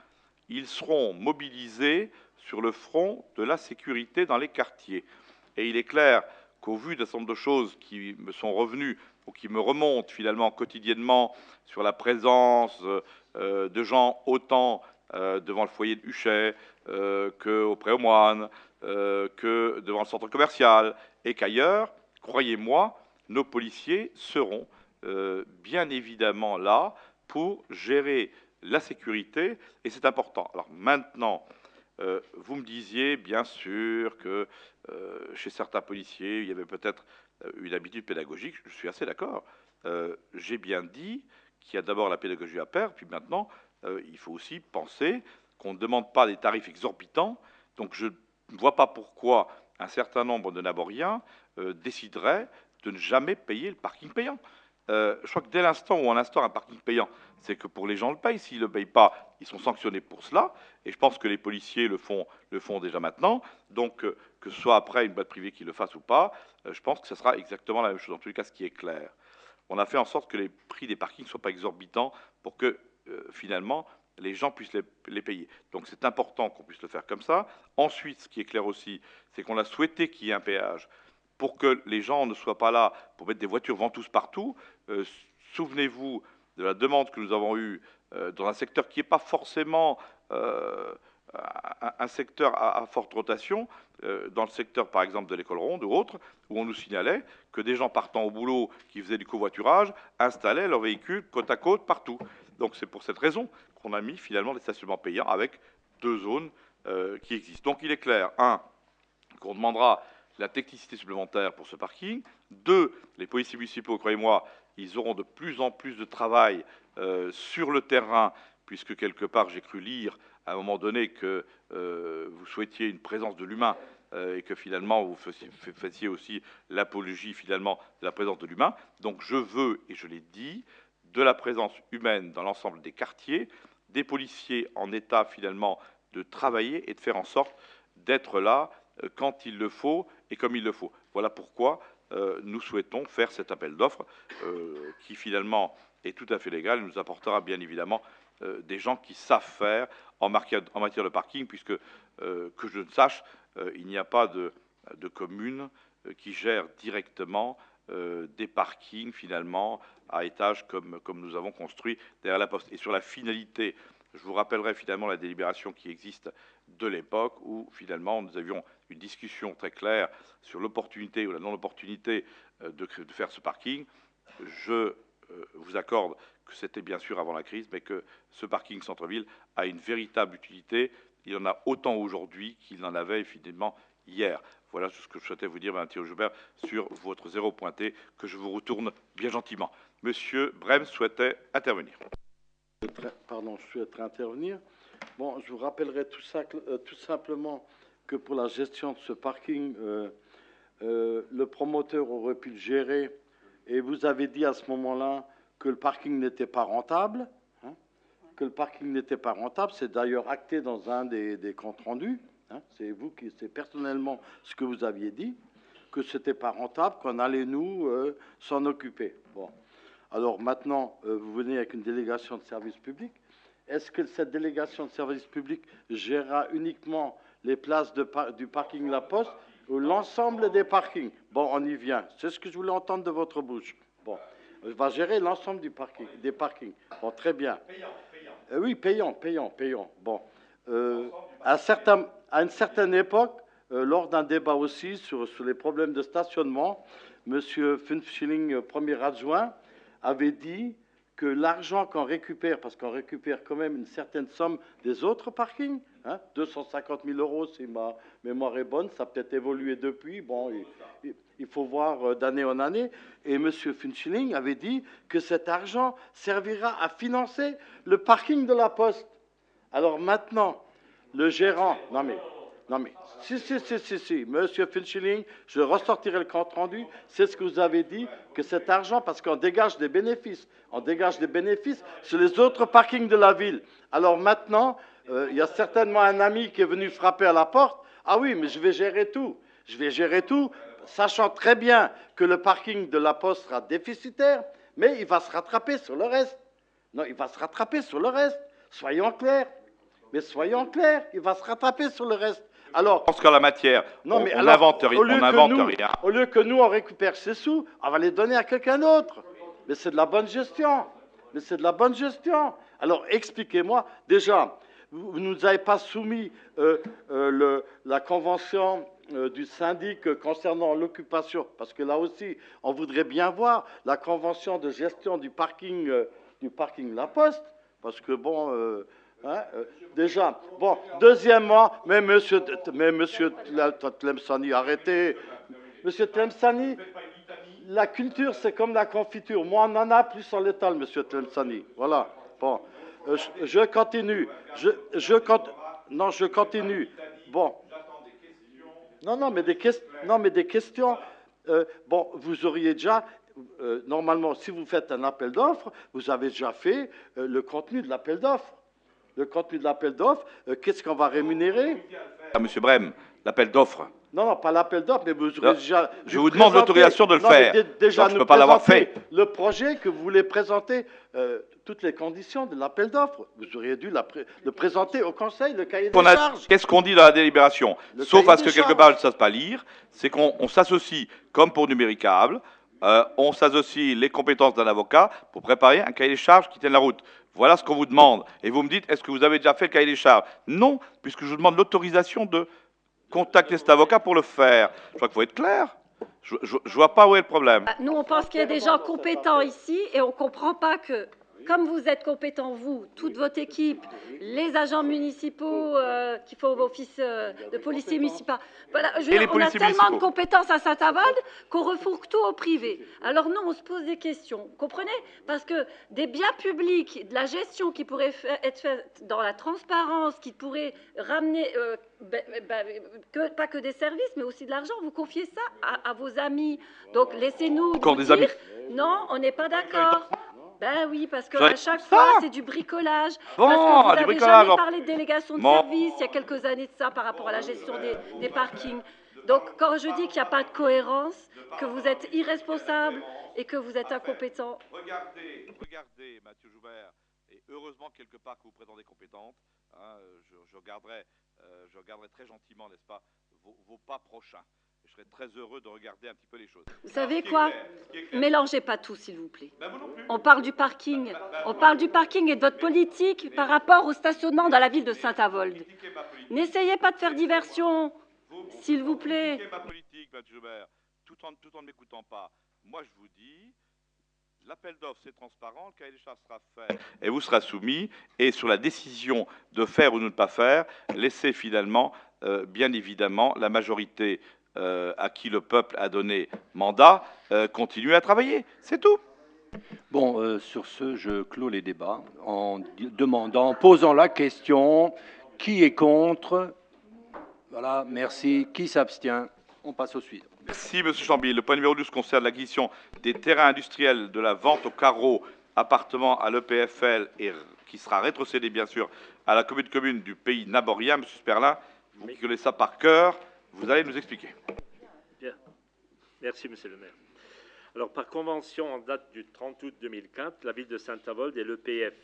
ils seront mobilisés sur le front de la sécurité dans les quartiers. Et il est clair qu'au vu d'un certain nombre de choses qui me sont revenues ou qui me remontent finalement quotidiennement sur la présence de gens autant devant le foyer de Huchet qu'au Pré-aux-Moines, que devant le centre commercial et qu'ailleurs, croyez-moi, nos policiers seront bien évidemment là pour gérer la sécurité, et c'est important. Alors maintenant, vous me disiez bien sûr que chez certains policiers, il y avait peut-être une habitude pédagogique, je suis assez d'accord. J'ai bien dit qu'il y a d'abord la pédagogie à faire, puis maintenant, il faut aussi penser qu'on ne demande pas des tarifs exorbitants, donc je ne vois pas pourquoi un certain nombre de Naboriens décideraient de ne jamais payer le parking payant. Je crois que dès l'instant où on instaure un parking payant, c'est que pour les gens le payent. S'ils ne le payent pas, ils sont sanctionnés pour cela. Et je pense que les policiers le font déjà maintenant. Donc, que ce soit après une boîte privée qui le fasse ou pas, je pense que ce sera exactement la même chose. En tous les cas, ce qui est clair, on a fait en sorte que les prix des parkings ne soient pas exorbitants pour que, finalement, les gens puissent les payer. Donc, c'est important qu'on puisse le faire comme ça. Ensuite, ce qui est clair aussi, c'est qu'on a souhaité qu'il y ait un péage pour que les gens ne soient pas là pour mettre des voitures ventouses partout. Souvenez-vous de la demande que nous avons eue dans un secteur qui n'est pas forcément un secteur à forte rotation, dans le secteur par exemple de l'école ronde ou autre, où on nous signalait que des gens partant au boulot qui faisaient du covoiturage installaient leurs véhicules côte à côte partout. Donc c'est pour cette raison qu'on a mis finalement des stationnements payants avec 2 zones qui existent. Donc il est clair, 1, qu'on demandera la technicité supplémentaire pour ce parking. 2, les policiers municipaux, croyez-moi, ils auront de plus en plus de travail sur le terrain, puisque quelque part, j'ai cru lire à un moment donné que vous souhaitiez une présence de l'humain et que finalement, vous faisiez aussi l'apologie finalement de la présence de l'humain. Donc je veux, et je l'ai dit, de la présence humaine dans l'ensemble des quartiers, des policiers en état finalement de travailler et de faire en sorte d'être là quand il le faut et comme il le faut. Voilà pourquoi nous souhaitons faire cet appel d'offres qui finalement est tout à fait légal et nous apportera bien évidemment des gens qui savent faire en matière de parking, puisque que je ne sache, il n'y a pas de commune qui gère directement des parkings finalement à étage comme nous avons construit derrière la Poste. Et sur la finalité Je vous rappellerai finalement la délibération qui existe de l'époque où finalement nous avions une discussion très claire sur l'opportunité ou la non-opportunité de faire ce parking. Je vous accorde que c'était bien sûr avant la crise, mais que ce parking centre-ville a une véritable utilité. Il en a autant aujourd'hui qu'il en avait finalement hier. Voilà ce que je souhaitais vous dire, Mme Thierry-Joubert, sur votre zéro pointé, que je vous retourne bien gentiment. Monsieur Brem souhaitait intervenir. Pardon, je souhaiterais intervenir. Bon, je vous rappellerai tout simplement que pour la gestion de ce parking, le promoteur aurait pu le gérer, et vous avez dit à ce moment-là que le parking n'était pas rentable, que le parking n'était pas rentable. C'est d'ailleurs acté dans un des comptes rendus. C'est personnellement ce que vous aviez dit, que c'était pas rentable, qu'on allait nous s'en occuper. Bon. Alors maintenant, vous venez avec une délégation de service public. Est-ce que cette délégation de service public gérera uniquement les places du parking La Poste ou l'ensemble des parkings? Bon, on y vient. C'est ce que je voulais entendre de votre bouche. Bon, elle va gérer l'ensemble des parkings. Bon, très bien. Oui, payant. Bon, à une certaine époque, lors d'un débat aussi sur les problèmes de stationnement, M. Funschilling, premier adjoint, avait dit que l'argent qu'on récupère, parce qu'on récupère quand même une certaine somme des autres parkings, 250 000 €, si ma mémoire est bonne, ça a peut-être évolué depuis, bon, il faut voir d'année en année, et M. Funschilling avait dit que cet argent servira à financer le parking de La Poste. Alors maintenant, le gérant, non mais, si, Monsieur Funschilling, je ressortirai le compte rendu, c'est ce que vous avez dit, que cet argent, parce qu'on dégage des bénéfices, sur les autres parkings de la ville. Alors maintenant, il y a certainement un ami qui est venu frapper à la porte. Ah oui, mais je vais gérer tout, sachant très bien que le parking de La Poste sera déficitaire, mais il va se rattraper sur le reste. Non, il va se rattraper sur le reste. Soyons clairs. Mais soyons clairs, il va se rattraper sur le reste. Alors, je pense qu'en la matière, on n'invente rien. Au lieu que nous, on récupère ces sous, on va les donner à quelqu'un d'autre. Mais c'est de la bonne gestion. Alors, expliquez-moi, déjà, vous ne nous avez pas soumis la convention du syndic concernant l'occupation, parce que là aussi, on voudrait bien voir la convention de gestion du parking La Poste, parce que, bon... déjà, bon, deuxièmement, mais monsieur Tlemceni, arrêtez. Monsieur Tlemceni, la culture, c'est comme la confiture. Moins on en a, plus on l'étale, monsieur Tlemceni. Voilà. Bon, je continue. Je continue. Bon. Non, mais des questions. Bon, vous auriez déjà... normalement, si vous faites un appel d'offres, vous avez déjà fait le contenu de l'appel d'offres. Le contenu de l'appel d'offres, qu'est-ce qu'on va rémunérer? Monsieur Brem, l'appel d'offres. Non, pas l'appel d'offres, mais vous aurez déjà... Je vous demande l'autorisation de le faire. Déjà, je ne peux pas l'avoir fait. Le projet que vous voulez présenter, toutes les conditions de l'appel d'offres, vous auriez dû le présenter au Conseil, le cahier des charges. Qu'est-ce qu'on dit dans la délibération? Sauf à ce que quelque part je ne sache pas lire, c'est qu'on s'associe, comme pour Numéricable, on s'associe les compétences d'un avocat pour préparer un cahier des charges qui tienne la route. Voilà ce qu'on vous demande. Et vous me dites, est-ce que vous avez déjà fait le cahier des charges? Non, puisque je vous demande l'autorisation de contacter cet avocat pour le faire. Je crois qu'il faut être clair. Je ne vois pas où est le problème. Nous, on pense qu'il y a des gens compétents ici et on ne comprend pas que, comme vous êtes compétents, vous, toute votre équipe, les agents municipaux qui font office de policiers municipaux, voilà, on a tellement de compétences à Saint-Avold qu'on refourgue tout au privé. Alors nous, on se pose des questions, comprenez? Parce que des biens publics, de la gestion qui pourrait être faite dans la transparence, qui pourrait ramener, pas que des services, mais aussi de l'argent, vous confiez ça à vos amis. Donc laissez-nous dire, non, on n'est pas d'accord. Ben oui, parce qu'à chaque fois, c'est du bricolage. Bon, parce que vous n'avez jamais parlé de délégation de service il y a quelques années de ça par rapport à la gestion des parkings. Donc, quand je dis qu'il n'y a pas de cohérence, que vous êtes irresponsable et que vous êtes incompétent. Regardez, Mathieu Joubert, et heureusement quelque part que vous présentez compétente, je regarderai très gentiment, n'est-ce pas, vos pas prochains. serais très heureux de regarder un petit peu les choses. Vous savez ce qui est quoi? clair, ce qui est clair- Mélangez pas tout, s'il vous plaît. Ben, vous non plus. On parle du parking. On parle du parking et de votre politique par rapport au stationnement dans la ville de Saint-Avold. Critiquez ma politique. N'essayez pas de faire diversion, s'il vous plaît. Critiquez ma politique, M. Joubert, tout en ne m'écoutant pas. Moi, je vous dis, l'appel d'offres, c'est transparent, le cahier des charges sera fait et vous sera soumis. Et sur la décision de faire ou de ne pas faire, laissez finalement, bien évidemment, la majorité à qui le peuple a donné mandat continuer à travailler. C'est tout. Bon, sur ce, je clôt les débats en posant la question, qui est contre? Voilà, merci. Qui s'abstient? On passe au suivant. Merci, M. Chamby. Le point numéro 12 concerne l'acquisition des terrains industriels de la vente au carreau appartement à l'EPFL et qui sera rétrocédé, bien sûr, à la commune du Pays Naborien. M. Sperlin, vous qui connaissez ça par cœur, vous allez nous expliquer. Bien. Merci, Monsieur le maire. Alors, par convention en date du 30 août 2004, la ville de Saint-Avold et l'EPF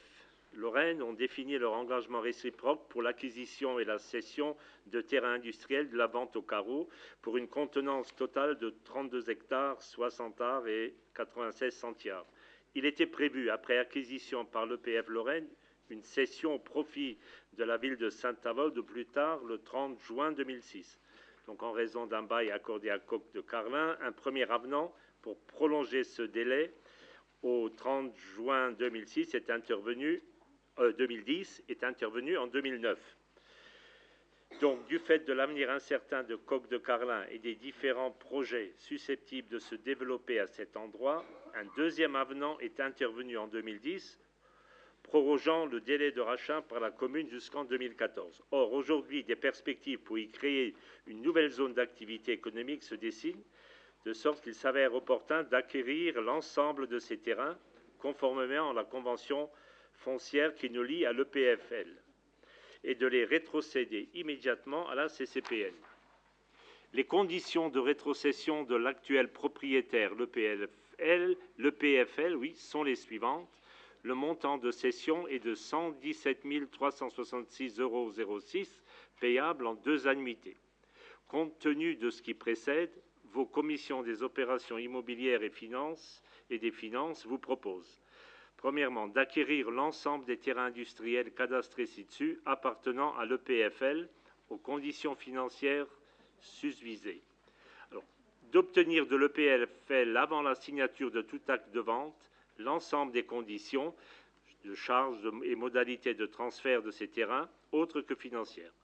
Lorraine ont défini leur engagement réciproque pour l'acquisition et la cession de terrains industriels de la vente au carreau pour une contenance totale de 32 hectares, 60 arts et 96 centiares. Il était prévu, après acquisition par l'EPF Lorraine, une cession au profit de la ville de Saint-Avold au plus tard le 30 juin 2006. Donc, en raison d'un bail accordé à Coq de Carlin, un premier avenant pour prolonger ce délai au 30 juin 2010 est intervenu en 2009. Donc, du fait de l'avenir incertain de Coq de Carlin et des différents projets susceptibles de se développer à cet endroit, un deuxième avenant est intervenu en 2010, prorogeant le délai de rachat par la commune jusqu'en 2014. Or, aujourd'hui, des perspectives pour y créer une nouvelle zone d'activité économique se dessinent, de sorte qu'il s'avère opportun d'acquérir l'ensemble de ces terrains, conformément à la convention foncière qui nous lie à l'EPFL, et de les rétrocéder immédiatement à la CCPN. Les conditions de rétrocession de l'actuel propriétaire, l'EPFL, sont les suivantes. Le montant de cession est de 117 366,06 € payable en 2 annuités. Compte tenu de ce qui précède, vos commissions des opérations immobilières et des finances vous proposent, premièrement, d'acquérir l'ensemble des terrains industriels cadastrés ci-dessus appartenant à l'EPFL aux conditions financières susvisées. D'obtenir de l'EPFL, avant la signature de tout acte de vente, l'ensemble des conditions de charges et modalités de transfert de ces terrains, autres que financières,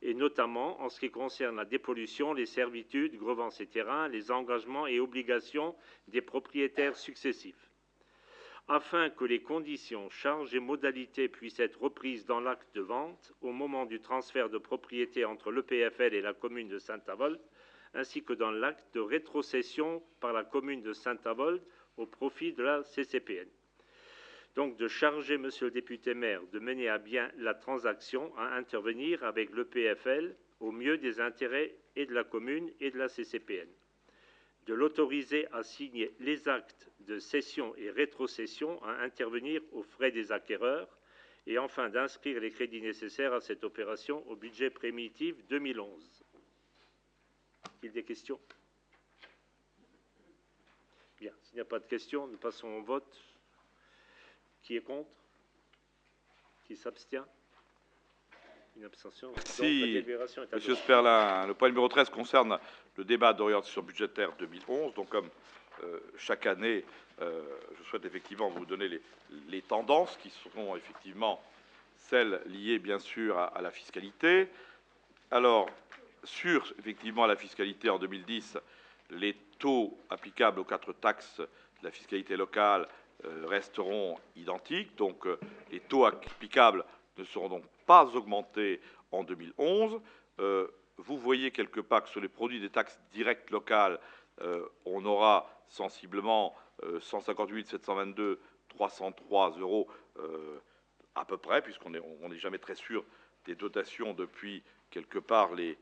et notamment en ce qui concerne la dépollution, les servitudes grevant ces terrains, les engagements et obligations des propriétaires successifs. Afin que les conditions, charges et modalités puissent être reprises dans l'acte de vente au moment du transfert de propriété entre l'EPFL et la commune de Saint-Avold, ainsi que dans l'acte de rétrocession par la commune de Saint-Avold au profit de la CCPN. Donc, de charger Monsieur le député maire de mener à bien la transaction à intervenir avec l'EPFL au mieux des intérêts et de la commune et de la CCPN. De l'autoriser à signer les actes de cession et rétrocession à intervenir aux frais des acquéreurs et enfin d'inscrire les crédits nécessaires à cette opération au budget primitif 2011. Y a-t-il des questions? Bien, s'il n'y a pas de questions, nous passons au vote. Qui est contre? Qui s'abstient? Une abstention. Merci, M. Sperlin. Le point numéro 13 concerne le débat d'orientation budgétaire 2011. Donc, comme chaque année, je souhaite effectivement vous donner les tendances qui seront effectivement celles liées, bien sûr, à la fiscalité. Alors, sur, effectivement, la fiscalité en 2010, les taux applicables aux 4 taxes de la fiscalité locale resteront identiques. Donc, les taux applicables ne seront donc pas augmentés en 2011. Vous voyez quelque part que sur les produits des taxes directes locales, on aura sensiblement 158 722 303 € à peu près, puisqu'on n'est jamais très sûr des dotations depuis quelque part les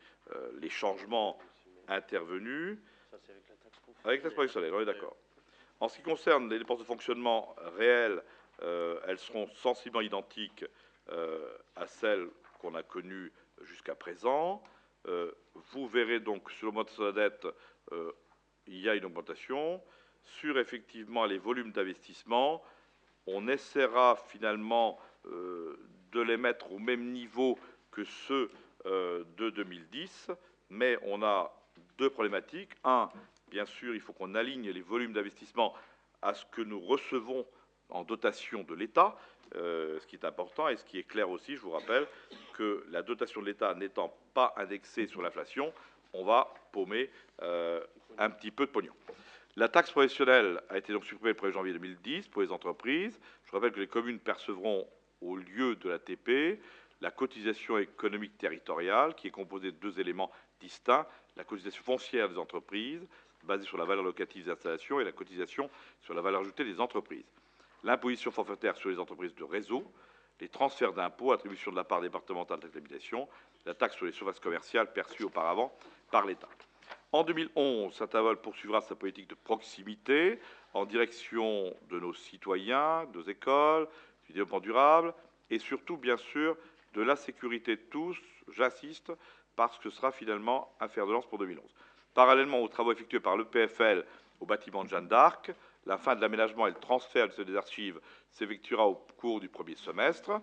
changements intervenus. Ça, c'est avec la taxe professionnelle. Avec la taxe professionnelle, on est d'accord. En ce qui concerne les dépenses de fonctionnement réelles, elles seront sensiblement identiques à celles qu'on a connues jusqu'à présent. Vous verrez donc sur l'augmentation de la dette, il y a une augmentation. Sur effectivement les volumes d'investissement, on essaiera finalement de les mettre au même niveau que ceux de 2010, mais on a deux problématiques. Un, bien sûr, il faut qu'on aligne les volumes d'investissement à ce que nous recevons en dotation de l'État, ce qui est important et ce qui est clair aussi. Je vous rappelle que la dotation de l'État n'étant pas indexée sur l'inflation, on va paumer un petit peu de pognon. La taxe professionnelle a été donc supprimée le 1er janvier 2010 pour les entreprises. Je rappelle que les communes percevront au lieu de la TP la cotisation économique territoriale, qui est composée de deux éléments distincts: la cotisation foncière des entreprises, basée sur la valeur locative des installations, et la cotisation sur la valeur ajoutée des entreprises. L'imposition forfaitaire sur les entreprises de réseau, les transferts d'impôts, attribution de la part départementale de taxe d'habitation, la taxe sur les surfaces commerciales perçue auparavant par l'État. En 2011, Saint-Avold poursuivra sa politique de proximité en direction de nos citoyens, de nos écoles, du développement durable et surtout, bien sûr, de la sécurité de tous. J'insiste, parce que ce sera finalement un fer de lance pour 2011. Parallèlement aux travaux effectués par l'EPFL au bâtiment de Jeanne d'Arc, la fin de l'aménagement et le transfert des archives s'effectuera au cours du premier semestre.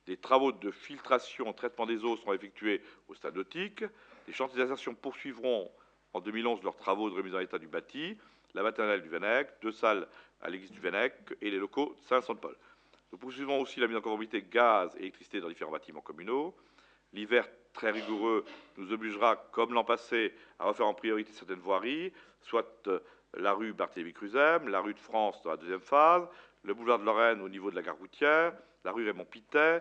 Les travaux de filtration et traitement des eaux seront effectués au stade nautique. Les chantiers d'insertion poursuivront en 2011 leurs travaux de remise en état du bâti, la maternelle du Vennec, 2 salles à l'église du Vennec et les locaux de Saint-Saint-Paul. Nous poursuivrons aussi la mise en conformité gaz et électricité dans différents bâtiments communaux. L'hiver très rigoureux nous obligera, comme l'an passé, à refaire en priorité certaines voiries, soit la rue Barthélemy-Cruzem, la rue de France dans la deuxième phase, le boulevard de Lorraine au niveau de la gare routière, la rue Raymond-Pittet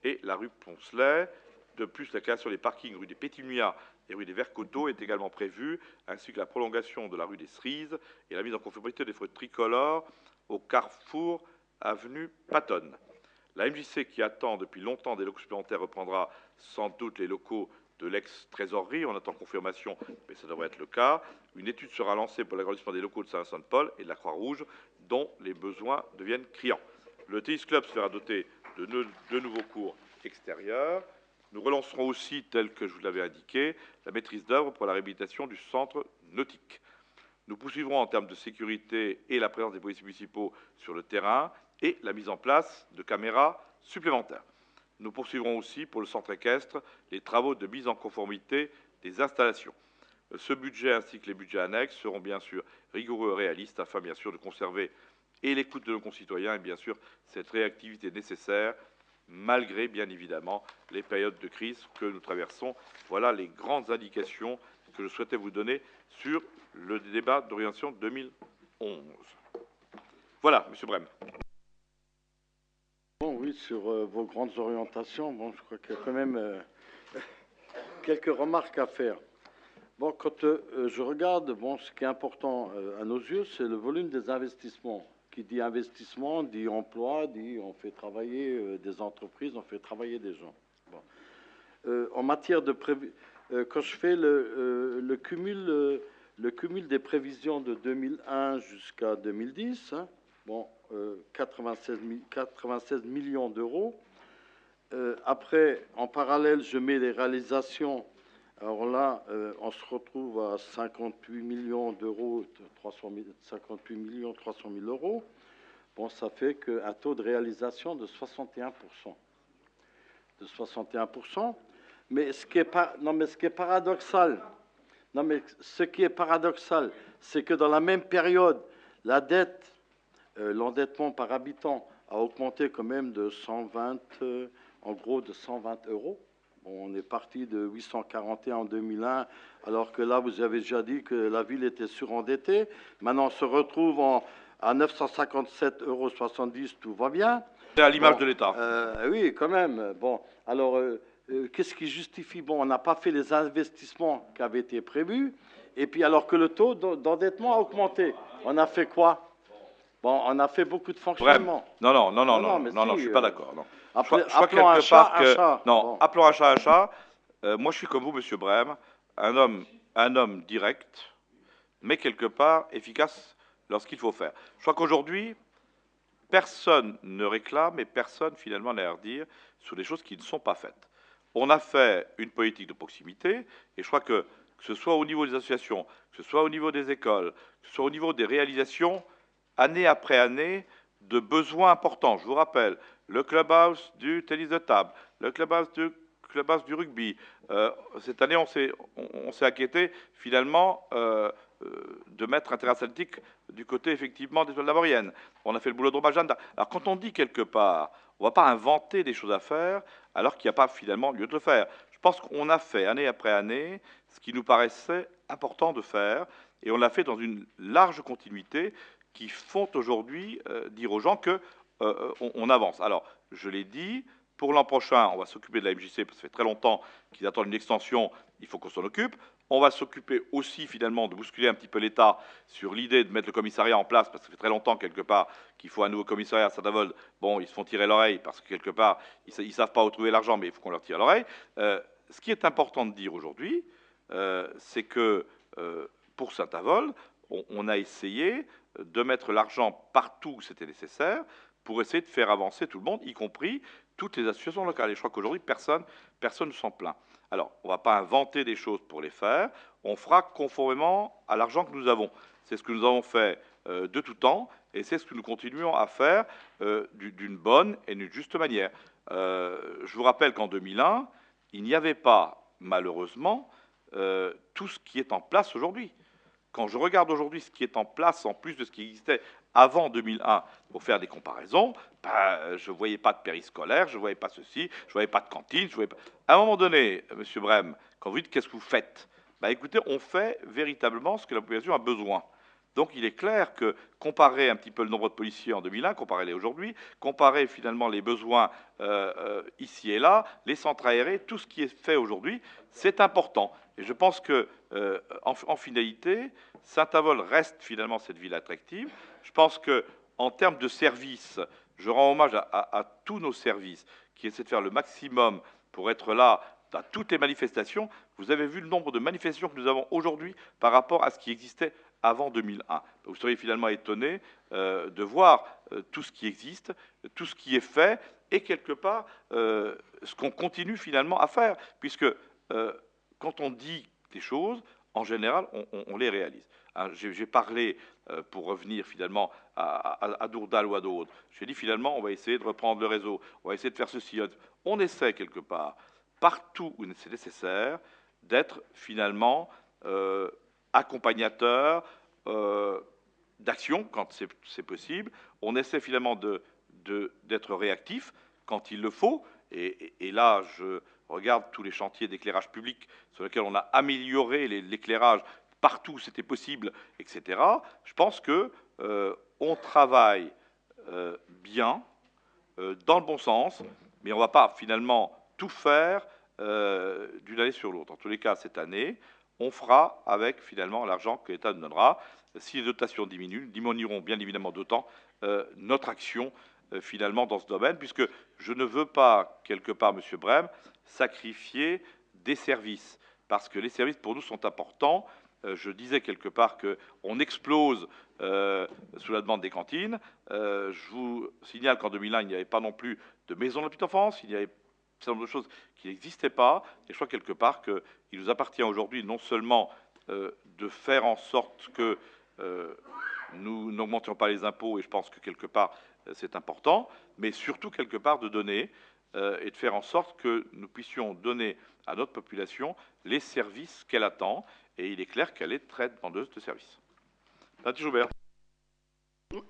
et la rue Poncelet. De plus, la création des parkings rue des Pétunias et rue des Verts-Coteaux est également prévue, ainsi que la prolongation de la rue des Cerises et la mise en conformité des feux tricolores au carrefour avenue Pattonne. La MJC, qui attend depuis longtemps des locaux supplémentaires, reprendra sans doute les locaux de l'ex-trésorerie. On attend confirmation, mais ça devrait être le cas. Une étude sera lancée pour l'agrandissement des locaux de Saint-Saint-Paul et de la Croix-Rouge, dont les besoins deviennent criants. Le Tennis Club se verra doté de nouveaux cours extérieurs. Nous relancerons aussi, tel que je vous l'avais indiqué, la maîtrise d'œuvre pour la réhabilitation du centre nautique. Nous poursuivrons en termes de sécurité et la présence des policiers municipaux sur le terrain et la mise en place de caméras supplémentaires. Nous poursuivrons aussi pour le centre équestre les travaux de mise en conformité des installations. Ce budget ainsi que les budgets annexes seront bien sûr rigoureux et réalistes afin bien sûr de conserver et l'écoute de nos concitoyens et bien sûr cette réactivité nécessaire malgré bien évidemment les périodes de crise que nous traversons. Voilà les grandes indications que je souhaitais vous donner sur le débat d'orientation 2011. Voilà, Monsieur Brem. Bon, oui, sur vos grandes orientations, bon, je crois qu'il y a quand même quelques remarques à faire. Bon, quand je regarde, bon, ce qui est important à nos yeux, c'est le volume des investissements. Qui dit investissement, dit emploi, dit on fait travailler des entreprises, on fait travailler des gens. Bon. En matière de quand je fais le cumul des prévisions de 2001 jusqu'à 2010, hein, bon, 96 millions d'euros. Après, en parallèle, je mets les réalisations. Alors là, on se retrouve à 58 millions d'euros, 58 millions 300 000 euros. Bon, ça fait un taux de réalisation de 61%. De 61%. Mais ce qui est paradoxal, c'est que dans la même période, la dette, l'endettement par habitant a augmenté quand même de 120, en gros de 120 euros. Bon, on est parti de 841 en 2001, alors que là, vous avez déjà dit que la ville était surendettée. Maintenant, on se retrouve à 957,70 euros, tout va bien. C'est à l'image de l'État. Oui, quand même. Bon, alors, qu'est-ce qui justifie? Bon, on n'a pas fait les investissements qui avaient été prévus, et puis alors que le taux d'endettement a augmenté, on a fait quoi? Bon, on a fait beaucoup de fonctionnement. Non, je suis pas d'accord. Je crois quelque un chat, part que un chat. non, Bon. appelons un chat un chat. Moi, je suis comme vous, Monsieur Brem, un homme direct, mais quelque part efficace lorsqu'il faut faire. Je crois qu'aujourd'hui, personne ne réclame et personne finalement n'a à redire sur des choses qui ne sont pas faites. on a fait une politique de proximité, et je crois que ce soit au niveau des associations, que ce soit au niveau des écoles, que ce soit au niveau des réalisations, année après année, de besoins importants. Je vous rappelle, le clubhouse du tennis de table, le clubhouse du rugby. Cette année, on s'est inquiété, finalement, de mettre un terrain synthétique du côté, effectivement, des Étoiles de la Maurienne. On a fait le boulot de Agenda. Alors, quand on dit quelque part, on ne va pas inventer des choses à faire, alors qu'il n'y a pas, finalement, lieu de le faire. Je pense qu'on a fait, année après année, ce qui nous paraissait important de faire, et on l'a fait dans une large continuité qui font aujourd'hui dire aux gens qu'on avance. Alors, je l'ai dit, pour l'an prochain, on va s'occuper de la MJC, parce que ça fait très longtemps qu'ils attendent une extension, il faut qu'on s'en occupe. On va s'occuper aussi, finalement, de bousculer un petit peu l'État sur l'idée de mettre le commissariat en place, parce que ça fait très longtemps, quelque part, qu'il faut un nouveau commissariat à Saint-Avold. Bon, ils se font tirer l'oreille, parce que, quelque part, ils ne savent pas où trouver l'argent, mais il faut qu'on leur tire l'oreille. Ce qui est important de dire aujourd'hui, c'est que, pour Saint-Avold, on a essayé de mettre l'argent partout où c'était nécessaire pour essayer de faire avancer tout le monde, y compris toutes les associations locales. Et je crois qu'aujourd'hui, personne ne s'en plaint. Alors, on ne va pas inventer des choses pour les faire, on fera conformément à l'argent que nous avons. C'est ce que nous avons fait de tout temps, et c'est ce que nous continuons à faire d'une bonne et d'une juste manière. Je vous rappelle qu'en 2001, il n'y avait pas, malheureusement, tout ce qui est en place aujourd'hui. Quand je regarde aujourd'hui ce qui est en place, en plus de ce qui existait avant 2001, pour faire des comparaisons, je ne voyais pas de périscolaire, je ne voyais pas ceci, je ne voyais pas de cantine. À un moment donné, M. Brem, quand vous dites qu'est-ce que vous faites, écoutez, on fait véritablement ce que la population a besoin. Donc il est clair que comparer un petit peu le nombre de policiers en 2001, comparer-les aujourd'hui, comparer finalement les besoins ici et là, les centres aérés, tout ce qui est fait aujourd'hui, c'est important. Et je pense que, en finalité, Saint-Avold reste finalement cette ville attractive. Je pense qu'en termes de services, je rends hommage à tous nos services qui essaient de faire le maximum pour être là dans toutes les manifestations. Vous avez vu le nombre de manifestations que nous avons aujourd'hui par rapport à ce qui existait avant 2001. Vous seriez finalement étonné de voir tout ce qui existe, tout ce qui est fait, et quelque part, ce qu'on continue finalement à faire, puisque quand on dit des choses, en général, on les réalise. Hein, j'ai parlé, pour revenir finalement à Dourdal ou à d'autres, j'ai dit finalement, on va essayer de reprendre le réseau, on va essayer de faire ceci. On essaie quelque part, partout où c'est nécessaire, d'être finalement accompagnateur d'action quand c'est possible. On essaie finalement d'être réactif quand il le faut. Et là, je regarde tous les chantiers d'éclairage public sur lesquels on a amélioré l'éclairage partout où c'était possible, etc. Je pense qu'on travaille bien, dans le bon sens, mais on ne va pas finalement tout faire d'une année sur l'autre. En tous les cas, cette année, on fera avec finalement l'argent que l'État nous donnera. Si les dotations diminueront bien évidemment d'autant notre action finalement dans ce domaine, puisque je ne veux pas, quelque part, M. Brem, sacrifier des services, parce que les services pour nous sont importants. Je disais quelque part qu'on explose sous la demande des cantines. Je vous signale qu'en 2001, il n'y avait pas non plus de maison de la petite enfance, il y avait un certain nombre de choses qui n'existaient pas, et je crois quelque part qu'il nous appartient aujourd'hui non seulement de faire en sorte que nous n'augmentions pas les impôts, et je pense que quelque part c'est important, mais surtout quelque part de donner et de faire en sorte que nous puissions donner à notre population les services qu'elle attend, et il est clair qu'elle est très demandeuse de services. Nathalie Joubert.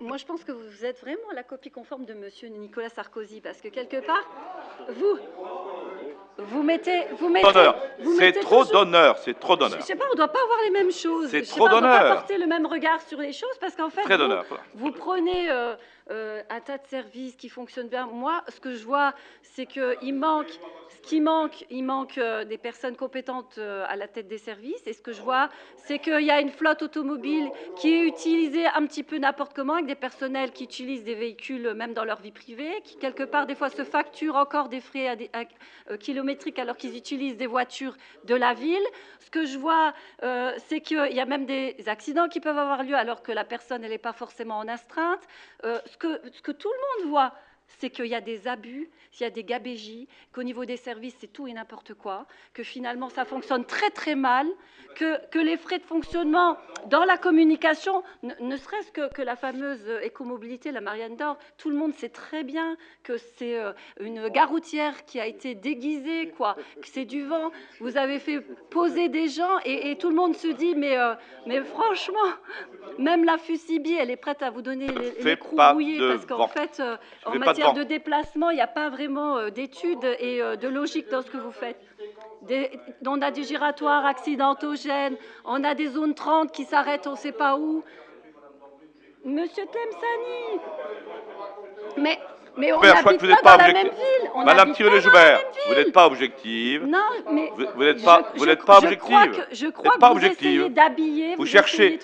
Moi, je pense que vous êtes vraiment la copie conforme de M. Nicolas Sarkozy, parce que quelque part, vous mettez c'est trop d'honneur, c'est trop d'honneur. Je sais pas, on ne doit pas avoir les mêmes choses. C'est trop d'honneur. On ne doit pas porter le même regard sur les choses, parce qu'en fait, vous prenez un tas de services qui fonctionnent bien. Moi, ce que je vois, c'est qu'il manque, il manque des personnes compétentes à la tête des services. Et ce que je vois, c'est qu'il y a une flotte automobile qui est utilisée un petit peu n'importe comment, avec des personnels qui utilisent des véhicules même dans leur vie privée, qui quelque part des fois se facturent encore des frais kilométriques alors qu'ils utilisent des voitures de la ville. Ce que je vois, c'est qu'il y a même des accidents qui peuvent avoir lieu alors que la personne n'est pas forcément en astreinte. Ce que tout le monde voit, c'est qu'il y a des abus, s'il y a des gabégies, qu'au niveau des services, c'est tout et n'importe quoi, que finalement, ça fonctionne très très mal, que les frais de fonctionnement dans la communication, ne serait-ce que la fameuse écomobilité, la Marianne d'Or, tout le monde sait très bien que c'est une gare routière qui a été déguisée, quoi, que c'est du vent. Vous avez fait poser des gens et tout le monde se dit, mais franchement, même la Fusibi, elle est prête à vous donner les crocs rouillés, parce qu'en fait, en matière de déplacement, il n'y a pas vraiment d'études et de logique dans ce que vous faites. On a des giratoires accidentogènes, on a des zones 30 qui s'arrêtent on ne sait pas où. Monsieur Tlemceni, mais on n'habite pas dans la même ville. Madame Tironi-Joubert, vous n'êtes pas objective. Non, mais vous n'êtes pas objective. Je crois que vous essayez d'habiller, vous cherchez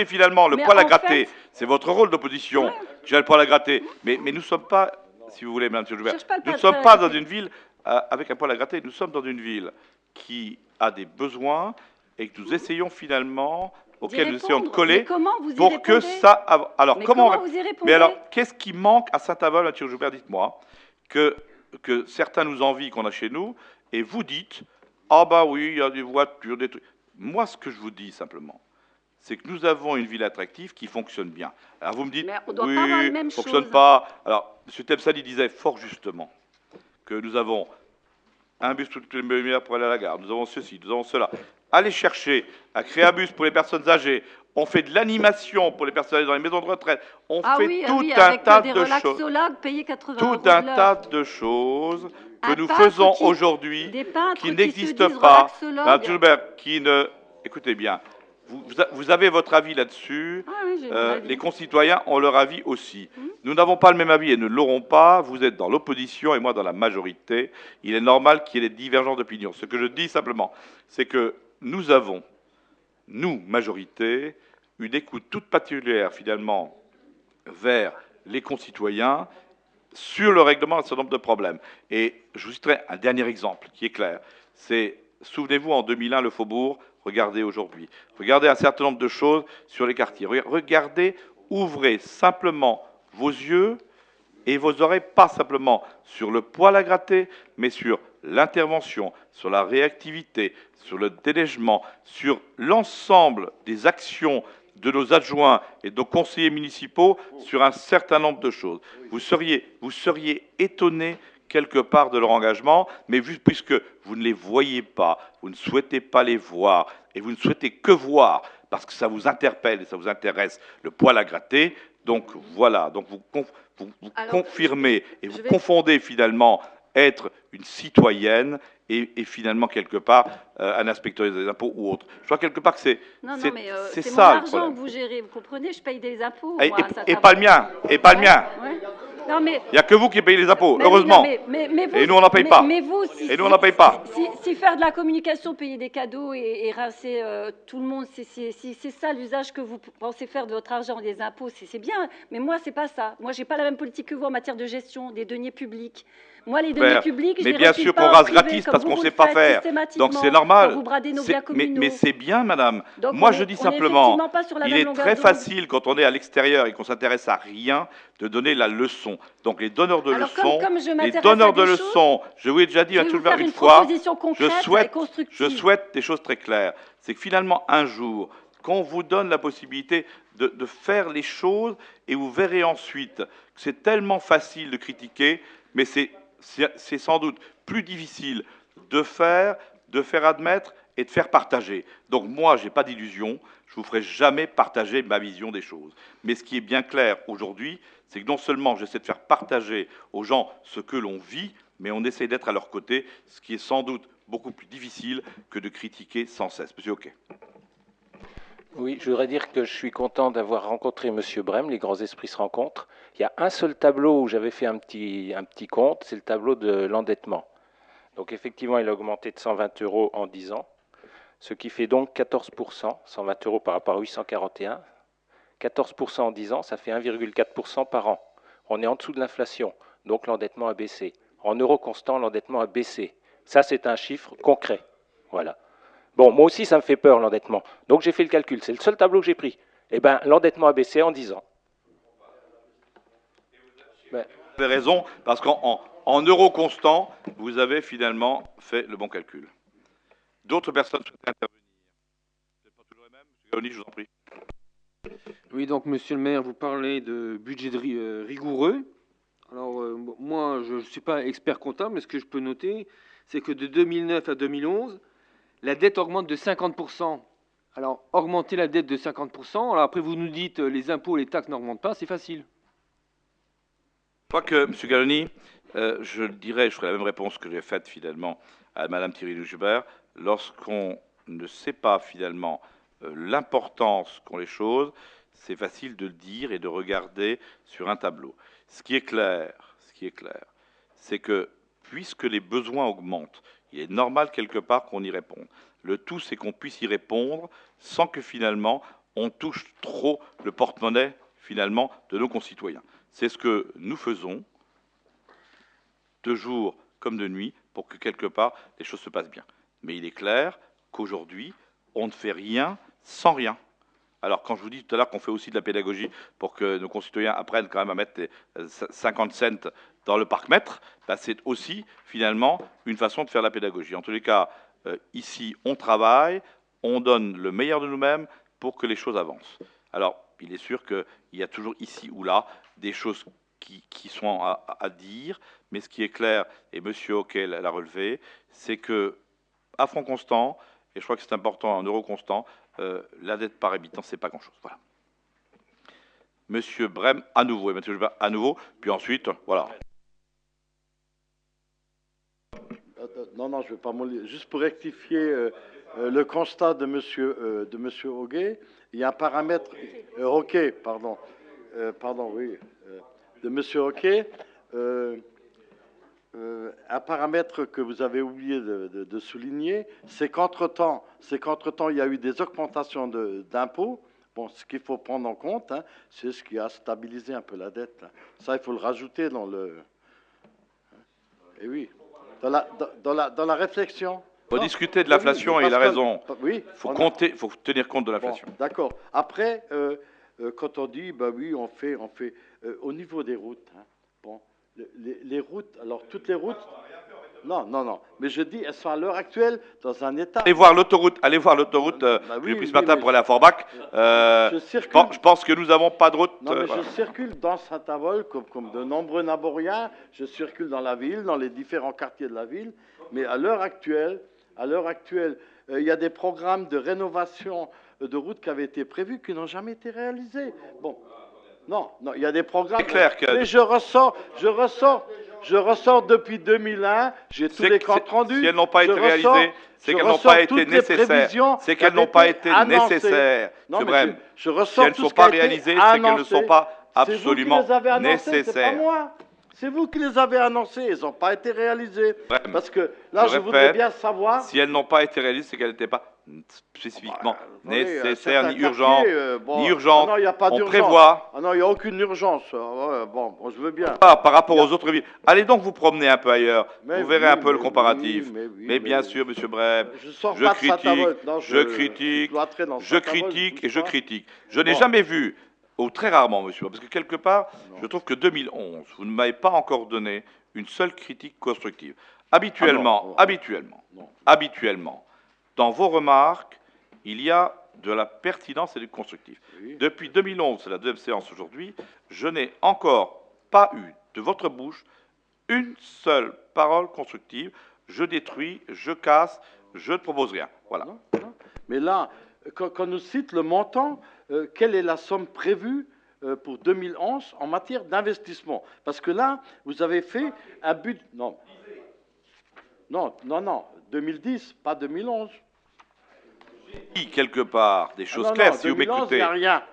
finalement le poil à gratter. C'est votre rôle d'opposition. J'ai le poil à gratter. Mais nous ne sommes pas, si vous voulez, Madame Tironi-Joubert, nous ne sommes pas dans une ville avec un poil à gratter. Nous sommes dans une ville qui a des besoins et que nous essayons finalement, auxquels nous essayons de coller pour que ça... Alors, comment vous y répondez? Mais alors, qu'est-ce qui manque à Saint-Avold, Mathieu Joubert, dites-moi, que certains nous envient qu'on a chez nous, et vous dites, ah bah oui, il y a des voitures, des trucs. Moi, ce que je vous dis simplement, c'est que nous avons une ville attractive qui fonctionne bien. Alors, vous me dites, oui, ça ne fonctionne pas. Alors, M. Tlemceni disait fort justement que nous avons un bus toutes les demi-heures pour aller à la gare, nous avons ceci, nous avons cela. Allez chercher à créer un bus pour les personnes âgées, on fait de l'animation pour les personnes dans les maisons de retraite, on fait tout un tas de choses. Tout un tas de choses que nous faisons aujourd'hui qui n'existent pas. Madame Joubert, qui ne... Écoutez bien, vous avez votre avis là-dessus, les concitoyens ont leur avis aussi. Nous n'avons pas le même avis et ne l'auront pas, vous êtes dans l'opposition et moi dans la majorité. Il est normal qu'il y ait des divergences d'opinion. Ce que je dis simplement, c'est que nous avons, nous, majorité, une écoute toute particulière finalement vers les concitoyens sur le règlement d'un certain nombre de problèmes. Et je vous citerai un dernier exemple qui est clair. C'est, souvenez-vous, en 2001, le Faubourg, regardez aujourd'hui. Regardez un certain nombre de choses sur les quartiers. Regardez, ouvrez simplement vos yeux et vos oreilles, pas simplement sur le poil à gratter, mais sur l'intervention, sur la réactivité, sur le déneigement, sur l'ensemble des actions de nos adjoints et de nos conseillers municipaux sur un certain nombre de choses. Vous seriez étonnés quelque part de leur engagement, mais puisque vous ne les voyez pas, vous ne souhaitez pas les voir, et vous ne souhaitez que voir, parce que ça vous interpelle et ça vous intéresse, le poil à gratter, donc voilà, donc vous confirmez et vous confondez finalement être une citoyenne et finalement quelque part un inspecteur des impôts ou autre. Je crois quelque part que c'est ça le problème. C'est mon argent que vous gérez, vous comprenez, je paye des impôts. Et pas le mien, et pas le mien. Ouais. Non, mais, il n'y a que vous qui payez les impôts, heureusement. Et nous, on n'en paye pas. Et nous, on n'en paye pas. Si faire de la communication, payer des cadeaux et rincer tout le monde, c'est ça l'usage que vous pensez faire de votre argent, des impôts, c'est bien. Mais moi, c'est pas ça. Moi, j'ai pas la même politique que vous en matière de gestion des deniers publics. Moi, les deniers publics, je les mais bien sûr qu'on rase gratis parce qu'on ne sait pas faire. Donc c'est normal. Mais c'est bien, madame. Donc, moi, je dis simplement, il est très facile quand on est à l'extérieur et qu'on s'intéresse à rien de donner la leçon. Donc les donneurs de leçons, je vous ai déjà dit une fois, je souhaite des choses très claires. C'est que finalement, un jour, qu'on vous donne la possibilité de faire les choses et vous verrez ensuite que c'est tellement facile de critiquer, mais c'est sans doute plus difficile de faire admettre et de faire partager. Donc moi, je n'ai pas d'illusion, je ne vous ferai jamais partager ma vision des choses. Mais ce qui est bien clair aujourd'hui, c'est que non seulement j'essaie de faire partager aux gens ce que l'on vit, mais on essaie d'être à leur côté, ce qui est sans doute beaucoup plus difficile que de critiquer sans cesse. Monsieur Hoquet. Oui, je voudrais dire que je suis content d'avoir rencontré M. Brem, les grands esprits se rencontrent. Il y a un seul tableau où j'avais fait un petit compte, c'est le tableau de l'endettement. Donc effectivement, il a augmenté de 120 € en 10 ans, ce qui fait donc 14%, 120 € par rapport à 841. 14% en 10 ans, ça fait 1,4% par an. On est en dessous de l'inflation, donc l'endettement a baissé. En euros constants, l'endettement a baissé. Ça, c'est un chiffre concret. Voilà. Bon, moi aussi, ça me fait peur, l'endettement. Donc, j'ai fait le calcul. C'est le seul tableau que j'ai pris. Eh bien, l'endettement a baissé en 10 ans. Vous avez raison, parce qu'en euros constants, vous avez finalement fait le bon calcul. D'autres personnes souhaitent intervenir. C'est pas toujours les mêmes. Monsieur Galloni, je vous en prie. Oui, donc, monsieur le maire, vous parlez de budget rigoureux. Alors, moi, je ne suis pas expert comptable, mais ce que je peux noter, c'est que de 2009 à 2011, la dette augmente de 50%. Alors, augmenter la dette de 50%, alors après, vous nous dites les impôts et les taxes n'augmentent pas, c'est facile. Je crois que, M. Galloni, je ferai la même réponse que j'ai faite finalement à Mme Thierry-Joubert. Lorsqu'on ne sait pas finalement l'importance qu'ont les choses, c'est facile de le dire et de regarder sur un tableau. Ce qui est clair, c'est que puisque les besoins augmentent, il est normal quelque part qu'on y réponde. Le tout, c'est qu'on puisse y répondre sans que finalement on touche trop le porte-monnaie finalement de nos concitoyens. C'est ce que nous faisons de jour comme de nuit pour que quelque part les choses se passent bien. Mais il est clair qu'aujourd'hui, on ne fait rien sans rien. Alors, quand je vous dis tout à l'heure qu'on fait aussi de la pédagogie pour que nos concitoyens apprennent quand même à mettre 50 cents dans le parc-mètre, ben c'est aussi, finalement, une façon de faire la pédagogie. En tous les cas, ici, on travaille, on donne le meilleur de nous-mêmes pour que les choses avancent. Alors, il est sûr qu'il y a toujours ici ou là des choses qui sont à dire, mais ce qui est clair, et M. Hockey l'a relevé, c'est que, à franc constant, et je crois que c'est important en euros constants, la dette par habitant, c'est pas grand-chose. Voilà. Monsieur Brem, à nouveau, et Monsieur Joubert, à nouveau, puis ensuite, voilà. Non, je ne vais pas m'en. Juste pour rectifier le constat de monsieur Hoguet, il y a un paramètre. Hockey, pardon. De monsieur Hockey. Un paramètre que vous avez oublié de souligner, c'est qu'entre-temps, il y a eu des augmentations d'impôts. Bon, ce qu'il faut prendre en compte, hein, c'est ce qui a stabilisé un peu la dette. Ça, il faut le rajouter dans le... Et oui, dans la réflexion. Il faut discuter de l'inflation et il a raison. Oui, il faut tenir compte de l'inflation. Bon, d'accord. Après, quand on dit, bah oui, on fait au niveau des routes, hein, bon, les routes, alors toutes les routes, non, mais je dis, elles sont à l'heure actuelle dans un état... Allez voir l'autoroute, j'ai pris ce matin pour aller à Forbach, je pense que nous n'avons pas de route... Non, mais je circule dans Saint-Avold, comme de nombreux Naboriens, je circule dans la ville, dans les différents quartiers de la ville, mais à l'heure actuelle, il y a des programmes de rénovation de routes qui avaient été prévus, qui n'ont jamais été réalisés. Bon, non, il y a des programmes... C'est clair que... Mais je ressors depuis 2001, j'ai tous les comptes rendus. Si elles n'ont pas été réalisées, c'est qu'elles n'ont pas été nécessaires. C'est qu'elles n'ont pas été nécessaires. Non, mais je ressors si elles ne sont pas réalisées, c'est qu'elles ne sont pas absolument nécessaires. C'est pas moi. C'est vous qui les avez annoncées, elles n'ont pas été réalisées. Ouais, parce que là, je voudrais bien savoir... Si elles n'ont pas été réalisées, c'est qu'elles n'étaient pas spécifiquement nécessaires, ni urgentes, ni urgentes. Non, il n'y a pas on d'urgence. Prévoit... Ah non, il n'y a aucune urgence. Bon, je veux bien. Par rapport aux autres villes. Allez donc vous promener un peu ailleurs. Vous verrez un peu le comparatif. Mais bien sûr, M. Brem, je critique. Je n'ai jamais vu... Ou très rarement, monsieur, parce que quelque part, je trouve que 2011, vous ne m'avez pas encore donné une seule critique constructive. Habituellement, dans vos remarques, il y a de la pertinence et du constructif. Oui. Depuis 2011, c'est la deuxième séance aujourd'hui, je n'ai encore pas eu de votre bouche une seule parole constructive. Je détruis, je casse, je ne propose rien. Voilà. Non. Mais là, quand nous cite le montant, quelle est la somme prévue pour 2011 en matière d'investissement? Parce que là, vous avez fait un but... Non, 2010, pas 2011. J'ai dit quelque part des choses claires, si vous m'écoutez. Il n'y a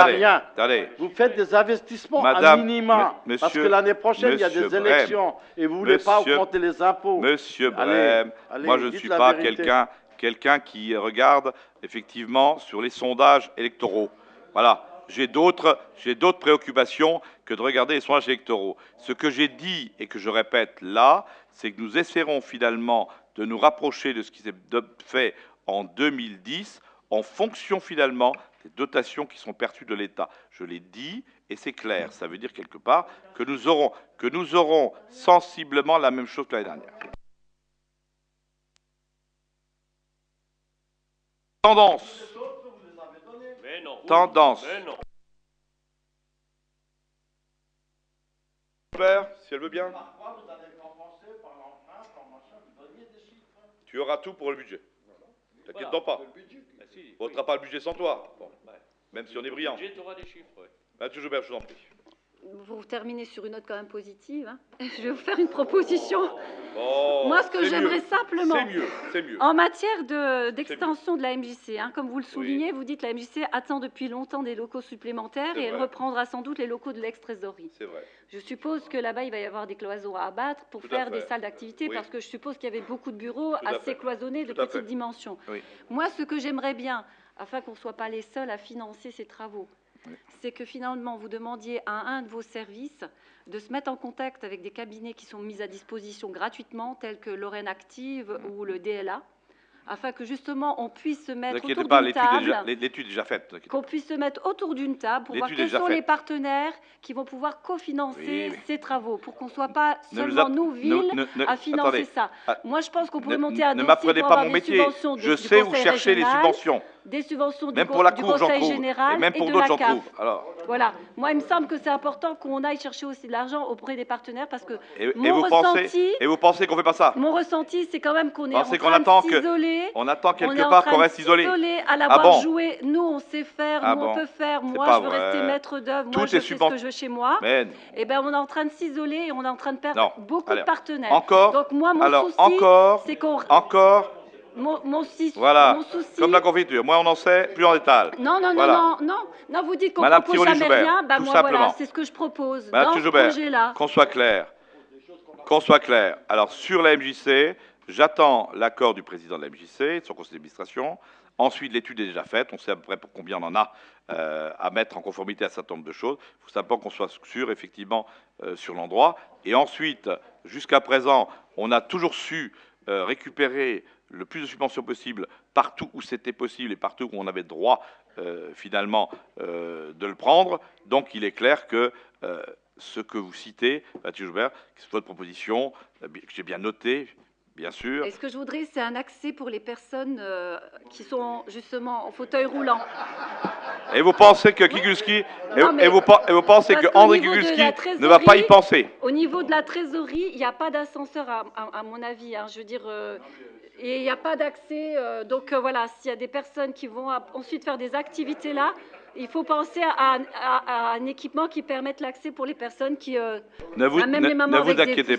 rien. Attendez. Vous faites des investissements à minima, parce que l'année prochaine, il y a des élections, et vous ne voulez pas augmenter les impôts. Monsieur Brem, moi je ne suis pas quelqu'un qui regarde effectivement sur les sondages électoraux. Voilà, j'ai d'autres préoccupations que de regarder les sondages électoraux. Ce que j'ai dit et que je répète là, c'est que nous essaierons finalement de nous rapprocher de ce qui s'est fait en 2010 en fonction finalement des dotations qui sont perçues de l'État. Je l'ai dit et c'est clair. Ça veut dire quelque part que nous aurons sensiblement la même chose que l'année dernière. Tendance. Mais non. Tendance. Mais non. Si elle veut bien. Tu auras tout pour le budget. T'inquiète donc pas. On ne votera pas le budget sans toi. Bon. Même si on est brillant. Le budget, tu auras des chiffres. Ouais. Mathieu Joubert, je vous en prie. Vous terminez sur une note quand même positive. Hein. Je vais vous faire une proposition. Oh, Moi, ce que j'aimerais simplement, c'est mieux. En matière d'extension de la MJC, hein, comme vous le soulignez, vous dites que la MJC attend depuis longtemps des locaux supplémentaires et elle reprendra sans doute les locaux de l'ex-trésorerie. C'est vrai. Je suppose que là-bas, il va y avoir des cloisons à abattre pour faire des salles d'activité, parce que je suppose qu'il y avait beaucoup de bureaux assez cloisonnés de petite dimension. Oui. Moi, ce que j'aimerais bien, afin qu'on ne soit pas les seuls à financer ces travaux, c'est que finalement vous demandiez à un de vos services de se mettre en contact avec des cabinets qui sont mis à disposition gratuitement, tels que Lorraine Active ou le DLA, afin que justement on puisse se mettre autour d'une table. L'étude est déjà faite. Qu'on puisse se mettre autour d'une table pour voir quels sont les partenaires qui vont pouvoir cofinancer ces travaux, pour qu'on ne soit pas seulement nous, villes, à financer ça. Moi, je pense qu'on pourrait monter un dossier pour avoir des subventions je sais où chercher les subventions. Des subventions même pour la du cour, Conseil général et même pour de d'autres, la j'en CAF. trouve. Alors. Voilà. Moi, il me semble que c'est important qu'on aille chercher aussi de l'argent auprès des partenaires, parce que et vous pensez qu'on ne fait pas ça? Mon ressenti, c'est quand même qu'on est en train de s'isoler. On attend quelque part qu'on reste isolé. À l'avoir joué. Nous, on sait faire, nous, on peut faire. Moi, je veux rester maître d'œuvre. Moi, je fais ce que je veux chez moi. Et bien, on est en train de s'isoler et on est en train de perdre beaucoup de partenaires. Donc, moi, mon souci, c'est qu'on... Mon souci, comme la confiture. Moins on en sait, plus on étale. Non, vous dites qu'on ne propose jamais rien. Ben moi, voilà, c'est ce que je propose dans ce projet-là. Qu'on soit clair. Alors, sur la MJC, j'attends l'accord du président de la MJC, de son conseil d'administration. Ensuite, l'étude est déjà faite. On sait à peu près pour combien on en a à mettre en conformité à un certain nombre de choses. Il faut simplement qu'on soit sûr, effectivement, sur l'endroit. Et ensuite, jusqu'à présent, on a toujours su récupérer le plus de subventions possible partout où c'était possible et partout où on avait droit finalement de le prendre. Donc il est clair que ce que vous citez, Mathieu Joubert, c'est votre proposition, que j'ai bien noté, bien sûr. Et ce que je voudrais, c'est un accès pour les personnes qui sont justement en fauteuil roulant. Et vous pensez que Kigulski, et vous pensez que André Kigulski ne va pas y penser? Au niveau de la trésorerie, il n'y a pas d'ascenseur à mon avis. Hein, je veux dire, et il n'y a pas d'accès. Donc voilà, s'il y a des personnes qui vont ensuite faire des activités là, il faut penser à un équipement qui permette l'accès pour les personnes qui... Ne vous inquiétez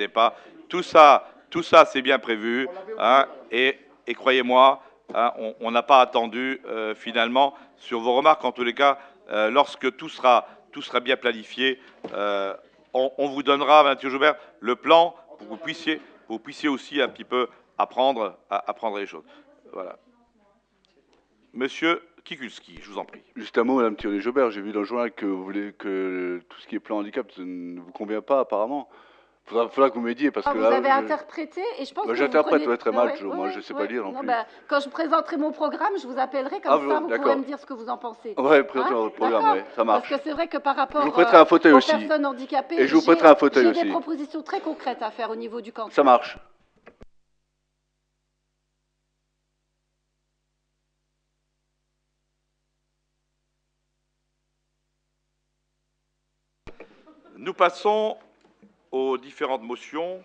pas. Tout ça c'est bien prévu. Hein, et croyez-moi, hein, on n'a pas attendu finalement sur vos remarques. En tous les cas, lorsque tout sera bien planifié, on vous donnera, Mathieu Joubert, le plan pour que vous puissiez aussi un petit peu apprendre les choses. Voilà. Monsieur Kigulski, je vous en prie. Juste un mot, Madame Thierry-Joubert, j'ai vu dans le journal que vous voulez que tout ce qui est plan handicap ne vous convient pas apparemment. Faudra que vous m'aidiez parce que vous avez interprété et je pense que j'interprète très mal, moi je ne sais pas lire non plus. Quand je présenterai mon programme, je vous appellerai comme ça, vous pourrez me dire ce que vous en pensez. Oui, présentez votre programme, ça marche. Parce que c'est vrai que par rapport aux personnes handicapées, et je vous prêterai un fauteuil aussi. J'ai des propositions très concrètes à faire au niveau du canton. Ça marche. Nous passons aux différentes motions.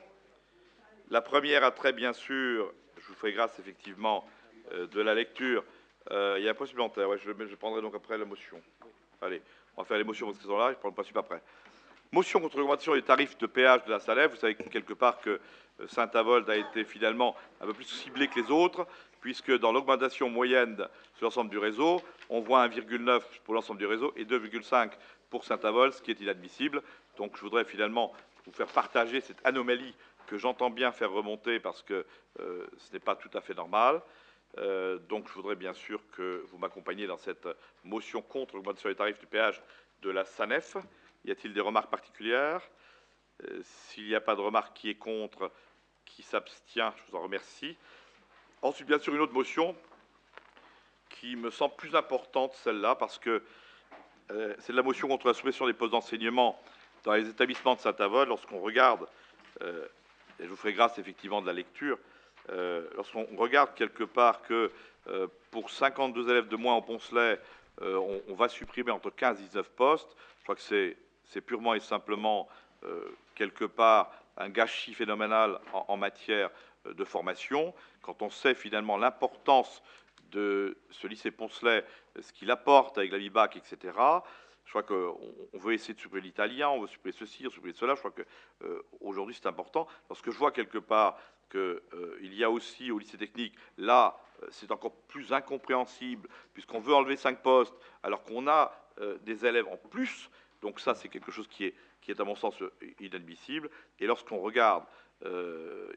La première a trait, bien sûr, je vous ferai grâce effectivement de la lecture. Il y a un point supplémentaire, ouais, je prendrai donc après la motion. Allez, on va faire les motions parce qu'elles sont là, je prends le principe après. Motion contre l'augmentation des tarifs de péage de la Salève. Vous savez quelque part que Saint-Avold a été finalement un peu plus ciblé que les autres, puisque dans l'augmentation moyenne sur l'ensemble du réseau, on voit 1,9 pour l'ensemble du réseau et 2,5 pour Saint-Avold, ce qui est inadmissible. Donc je voudrais finalement vous faire partager cette anomalie que j'entends bien faire remonter parce que ce n'est pas tout à fait normal. Donc je voudrais bien sûr que vous m'accompagniez dans cette motion contre l'augmentation des tarifs du péage de la SANEF. Y a-t-il des remarques particulières? S'il n'y a pas de remarques, qui est contre? Qui s'abstient? Je vous en remercie. Ensuite, bien sûr, une autre motion qui me semble plus importante, celle-là, parce que c'est de la motion contre la suppression des postes d'enseignement dans les établissements de Saint-Avold. Lorsqu'on regarde, et je vous ferai grâce effectivement de la lecture, lorsqu'on regarde quelque part que pour 52 élèves de moins en Poncelet, on va supprimer entre 15 et 19 postes, je crois que c'est purement et simplement quelque part un gâchis phénoménal en matière de formation, quand on sait finalement l'importance de ce lycée Poncelet, ce qu'il apporte avec la Vibac, etc. Je crois qu'on veut essayer de supprimer l'italien, on veut supprimer ceci, on veut supprimer cela. Je crois qu'aujourd'hui, c'est important. Lorsque je vois quelque part qu'il y a aussi au lycée technique, là, c'est encore plus incompréhensible, puisqu'on veut enlever 5 postes, alors qu'on a des élèves en plus. Donc ça, c'est quelque chose qui est à mon sens inadmissible. Et lorsqu'on regarde,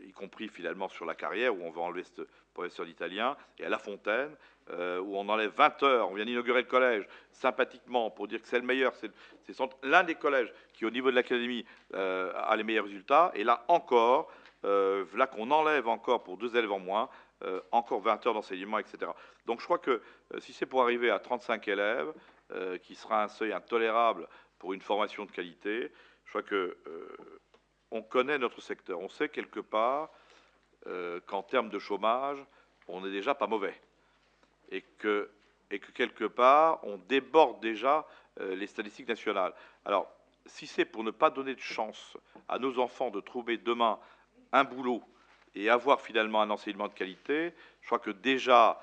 y compris finalement sur la carrière, où on veut enlever ce professeur d'italien, et à La Fontaine, où on enlève 20 heures, on vient d'inaugurer le collège, sympathiquement, pour dire que c'est le meilleur, c'est l'un des collèges qui, au niveau de l'académie, a les meilleurs résultats, et là encore, là qu'on enlève encore pour 2 élèves en moins, encore 20 heures d'enseignement, etc. Donc je crois que si c'est pour arriver à 35 élèves, qui sera un seuil intolérable pour une formation de qualité, je crois que on connaît notre secteur. On sait quelque part qu'en termes de chômage, on n'est déjà pas mauvais. Et que quelque part, on déborde déjà les statistiques nationales. Alors, si c'est pour ne pas donner de chance à nos enfants de trouver demain un boulot et avoir finalement un enseignement de qualité, je crois que déjà,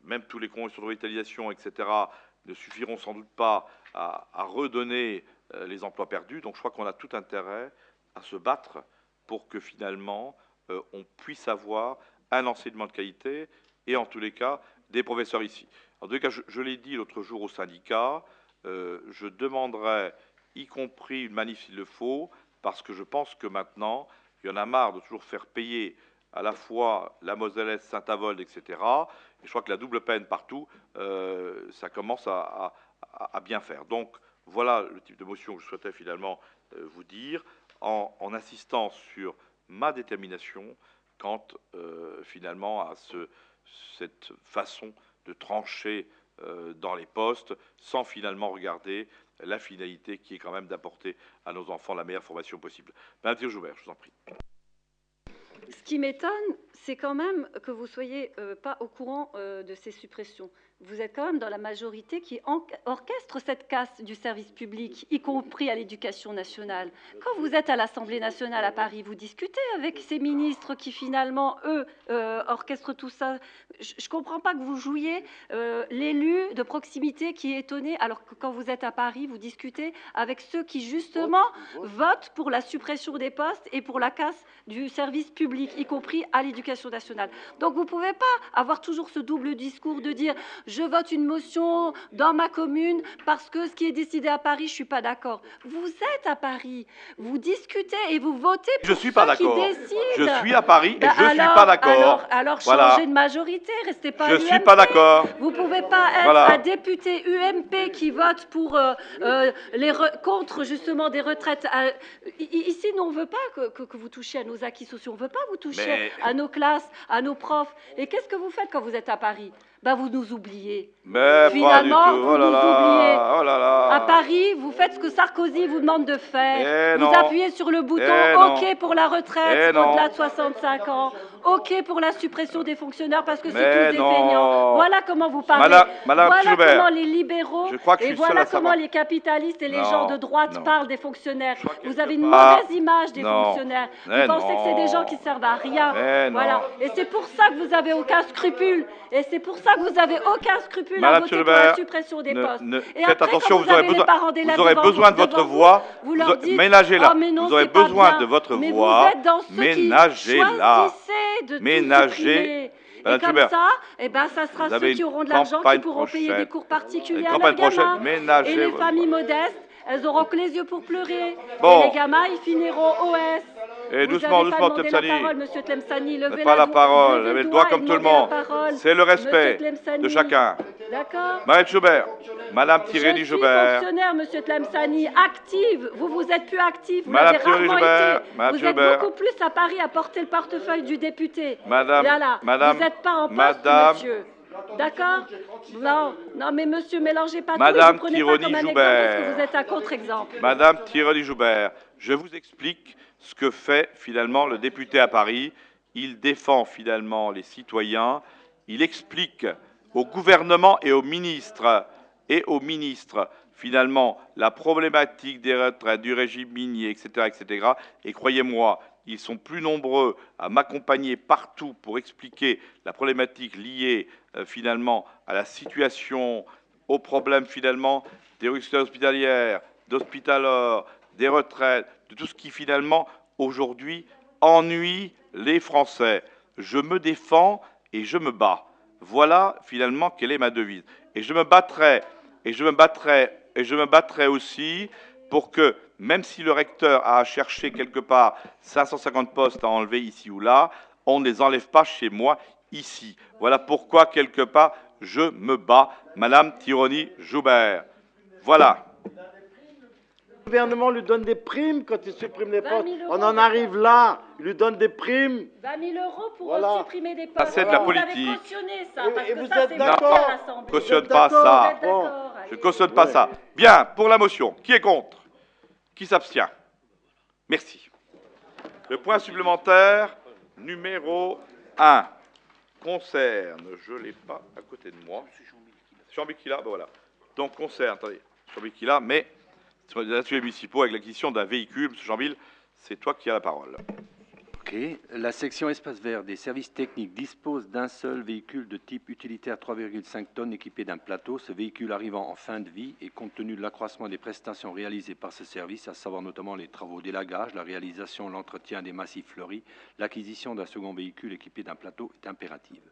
même tous les conventions de revitalisation, etc., ne suffiront sans doute pas à redonner les emplois perdus. Donc je crois qu'on a tout intérêt à se battre pour que finalement on puisse avoir un enseignement de qualité et en tous les cas des professeurs ici. En tous les cas, je l'ai dit l'autre jour au syndicat, je demanderai, y compris une manif s'il le faut, parce que je pense que maintenant, il y en a marre de toujours faire payer à la fois la Mosellès, Saint-Avold, etc. Et je crois que la double peine partout, ça commence à bien faire. Donc voilà le type de motion que je souhaitais finalement vous dire, en insistant sur ma détermination quant finalement à cette façon de trancher dans les postes, sans finalement regarder la finalité qui est quand même d'apporter à nos enfants la meilleure formation possible. Madame Joubert, je vous en prie. Ce qui m'étonne, c'est quand même que vous ne soyez pas au courant de ces suppressions. Vous êtes quand même dans la majorité qui orchestre cette casse du service public, y compris à l'éducation nationale. Quand vous êtes à l'Assemblée nationale à Paris, vous discutez avec ces ministres qui finalement, eux, orchestrent tout ça. Je ne comprends pas que vous jouiez l'élu de proximité qui est étonné, alors que quand vous êtes à Paris, vous discutez avec ceux qui justement votent pour la suppression des postes et pour la casse du service public, y compris à l'éducation nationale. Donc vous ne pouvez pas avoir toujours ce double discours de dire « je vote une motion dans ma commune parce que ce qui est décidé à Paris, je ne suis pas d'accord ». Vous êtes à Paris, vous discutez et vous votez pour je suis pas d'accord. Je suis à Paris et je ne suis pas d'accord. Alors voilà. Changez de majorité, restez pas je à suis pas d'accord. Vous ne pouvez pas être un député UMP qui vote pour contre justement des retraites. Ici, nous, on ne veut pas que vous touchiez à nos acquis sociaux, on ne veut pas vous toucher à nos classes, à nos profs. Et qu'est-ce que vous faites quand vous êtes à Paris ? Ben, vous nous oubliez. Mais finalement, pas du tout. vous nous oubliez. Oh là là. À Paris, vous faites ce que Sarkozy vous demande de faire. Vous appuyez sur le bouton OK pour la retraite au-delà de 65 ans. OK pour la suppression des fonctionnaires parce que c'est tous des feignants. Voilà comment vous parlez. Madame voilà Joubert, comment les libéraux et voilà comment les capitalistes et les gens de droite parlent des fonctionnaires. Vous avez une mauvaise image des fonctionnaires. Vous pensez que c'est des gens qui servent à rien. Voilà. Et c'est pour ça que vous n'avez aucun scrupule. Et c'est pour ça que vous n'avez aucun scrupule à voter pour la suppression des postes. Et faites après, attention, vous aurez besoin de votre voix. Ménagez-la. Vous aurez besoin de votre voix. Ménagez-la. Ménagez. Et comme ça, eh ben, ça sera ceux qui auront de l'argent qui pourront payer des cours particuliers à leurs gamins. Et les familles modestes, elles auront que les yeux pour pleurer. Et les gamins, ils finiront OS. Et doucement, doucement, Tlemceni. Monsieur Tlemceni, levez pas la parole, levez le doigt comme tout le monde. C'est le respect de chacun. D'accord. Madame Joubert, Madame Thierry Joubert. Je suis fonctionnaire, Monsieur Tlemceni, active. Vous êtes plus active. Vous Madame l'avez rarement été. Vous êtes Joubert. beaucoup plus à Paris à porter le portefeuille du député. Madame, là. Madame, vous n'êtes pas en poste, Madame, monsieur. D'accord? Non, non, mais monsieur, mélangez pas tout et Madame vous prenez pas comme un exemple parce que vous êtes un contre-exemple. Madame Tironi-Joubert, je vous explique ce que fait finalement le député à Paris. Il défend finalement les citoyens, il explique au gouvernement et aux ministres finalement la problématique des retraites, du régime minier, etc., etc. Et croyez-moi, ils sont plus nombreux à m'accompagner partout pour expliquer la problématique liée finalement à la situation, aux problèmes finalement des rues hospitalières, d'Hospitalor, des retraites, de tout ce qui finalement aujourd'hui ennuie les Français. Je me défends et je me bats. Voilà finalement quelle est ma devise. Et je me battrai, et je me battrai, et je me battrai aussi pour que, même si le recteur a cherché quelque part 550 postes à enlever ici ou là, on ne les enlève pas chez moi ici. Voilà pourquoi, quelque part, je me bats, Madame Tironi-Joubert. Voilà. Le gouvernement lui donne des primes quand il supprime les postes. On en arrive là, il lui donne des primes. 20 000 € pour Voilà. supprimer des Ça, postes. c'est de la Vous politique. avez cautionné ça, parce Et que vous ça, êtes c'est d'accord? voté à l'Assemblée. Je ne cautionne pas ça. Je ne cautionne pas ça. Bien, pour la motion. Qui est contre? Qui s'abstient? Merci. Le point supplémentaire numéro 1 concerne, je ne l'ai pas à côté de moi. Jean-Michel qui l'a, ben voilà. Donc concerne, attendez, Jean-Michel qui l'a, mais sur les ateliers municipaux avec l'acquisition d'un véhicule, M. Jean-Michel, c'est toi qui as la parole. Ok. La section espace vert des services techniques dispose d'un seul véhicule de type utilitaire 3,5 tonnes équipé d'un plateau. Ce véhicule arrivant en fin de vie et compte tenu de l'accroissement des prestations réalisées par ce service, à savoir notamment les travaux d'élagage, la réalisation, l'entretien des massifs fleuris, l'acquisition d'un second véhicule équipé d'un plateau est impérative.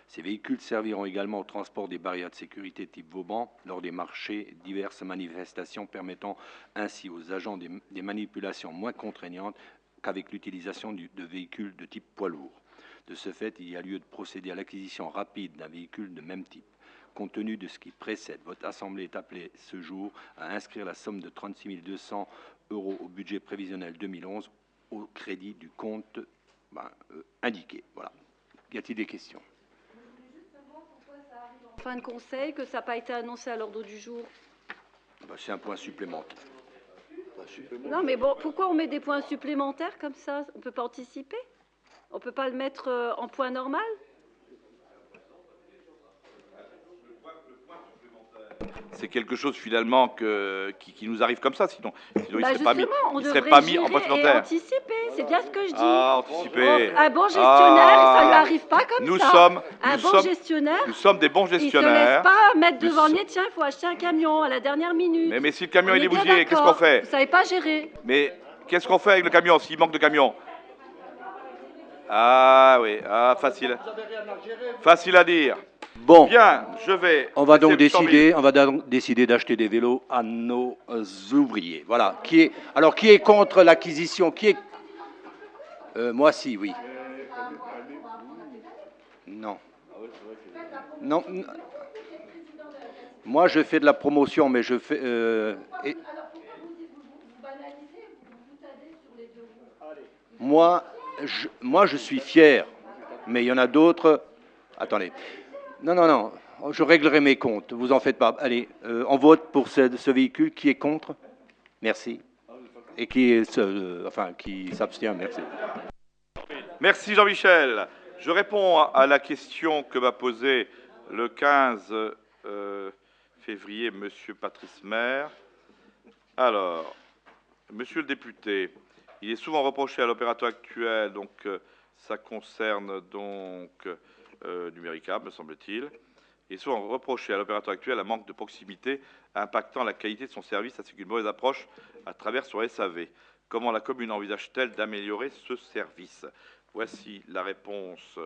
Ces véhicules serviront également au transport des barrières de sécurité type Vauban lors des marchés et diverses manifestations, permettant ainsi aux agents des manipulations moins contraignantes qu'avec l'utilisation de véhicules de type poids lourd. De ce fait, il y a lieu de procéder à l'acquisition rapide d'un véhicule de même type. Compte tenu de ce qui précède, votre Assemblée est appelée ce jour à inscrire la somme de 36 200 € au budget prévisionnel 2011 au crédit du compte indiqué. Voilà. Y a-t-il des questions? Fin de conseil, que ça n'a pas été annoncé à l'ordre du jour. C'est un point supplémentaire. Non, mais bon, pourquoi on met des points supplémentaires comme ça? On ne peut pas anticiper? On ne peut pas le mettre en point normal? C'est quelque chose finalement qui nous arrive comme ça, sinon il ne serait pas mis, en point supplémentaire. Anticiper, c'est bien ce que je dis. Ah, anticiper. Un bon gestionnaire, ça ne lui arrive pas comme ça. Gestionnaire, nous sommes des bons gestionnaires. Il ne se laisse pas mettre devant le nez, tiens, il faut acheter un camion à la dernière minute. Mais si le camion il est bousillé, qu'est-ce qu'on fait? Vous ne savez pas gérer. Mais qu'est-ce qu'on fait avec le camion s'il manque de camion? Ah oui, facile. Facile à dire. Bon, bien, on va donc décider d'acheter des vélos à nos ouvriers. Voilà. Qui est contre l'acquisition? Moi, si, oui. Non. Non. Moi, je fais de la promotion, mais je fais. Moi, je suis fier, mais il y en a d'autres. Attendez. Non, je réglerai mes comptes, vous en faites pas. Allez, on vote pour ce véhicule. Qui est contre? Merci. Et qui s'abstient? Merci. Merci Jean-Michel. Je réponds à la question que m'a posée le 15 février M. Patrice Maire. Alors, Monsieur le député, il est souvent reproché à l'opérateur actuel, donc ça concerne donc Numéricable, me semble-t-il. Il est souvent reproché à l'opérateur actuel un manque de proximité impactant la qualité de son service ainsi qu'une mauvaise approche à travers son SAV. Comment la commune envisage-t-elle d'améliorer ce service? Voici la réponse,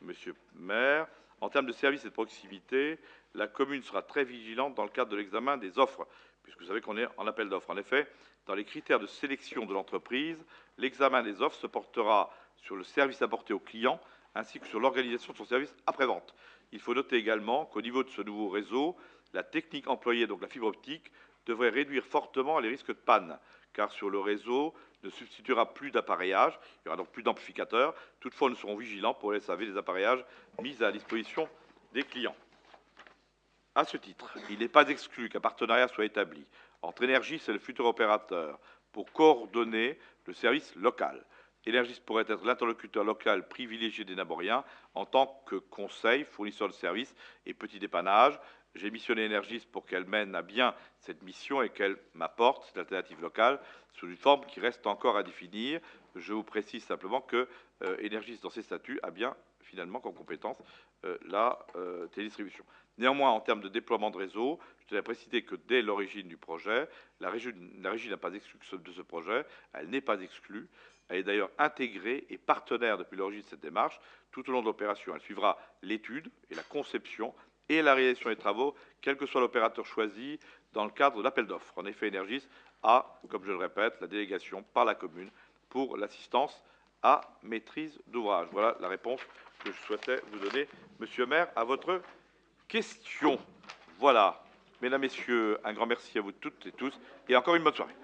Monsieur le maire. En termes de service et de proximité, la commune sera très vigilante dans le cadre de l'examen des offres, puisque vous savez qu'on est en appel d'offres. En effet, dans les critères de sélection de l'entreprise, l'examen des offres se portera sur le service apporté au client, ainsi que sur l'organisation de son service après-vente. Il faut noter également qu'au niveau de ce nouveau réseau, la technique employée, donc la fibre optique, devrait réduire fortement les risques de panne, car sur le réseau ne substituera plus d'appareillage, il y aura donc plus d'amplificateurs. Toutefois, nous serons vigilants pour les SAV des appareillages mis à la disposition des clients. À ce titre, il n'est pas exclu qu'un partenariat soit établi entre Energis et le futur opérateur pour coordonner le service local. Energis pourrait être l'interlocuteur local privilégié des Naboriens en tant que conseil, fournisseur de services et petit dépannage. J'ai missionné Energis pour qu'elle mène à bien cette mission et qu'elle m'apporte cette alternative locale sous une forme qui reste encore à définir. Je vous précise simplement que Energis, dans ses statuts, a bien finalement comme compétence la télédistribution. Néanmoins, en termes de déploiement de réseau, je tenais à préciser que dès l'origine du projet, la régie n'a pas exclu de ce projet, elle n'est pas exclue. Elle est d'ailleurs intégrée et partenaire depuis l'origine de cette démarche. Tout au long de l'opération, elle suivra l'étude et la conception et la réalisation des travaux, quel que soit l'opérateur choisi dans le cadre de l'appel d'offres. En effet, Energis a, comme je le répète, la délégation par la commune pour l'assistance à maîtrise d'ouvrage. Voilà la réponse que je souhaitais vous donner, Monsieur le maire, à votre question. Voilà. Mesdames, Messieurs, un grand merci à vous toutes et tous, et encore une bonne soirée.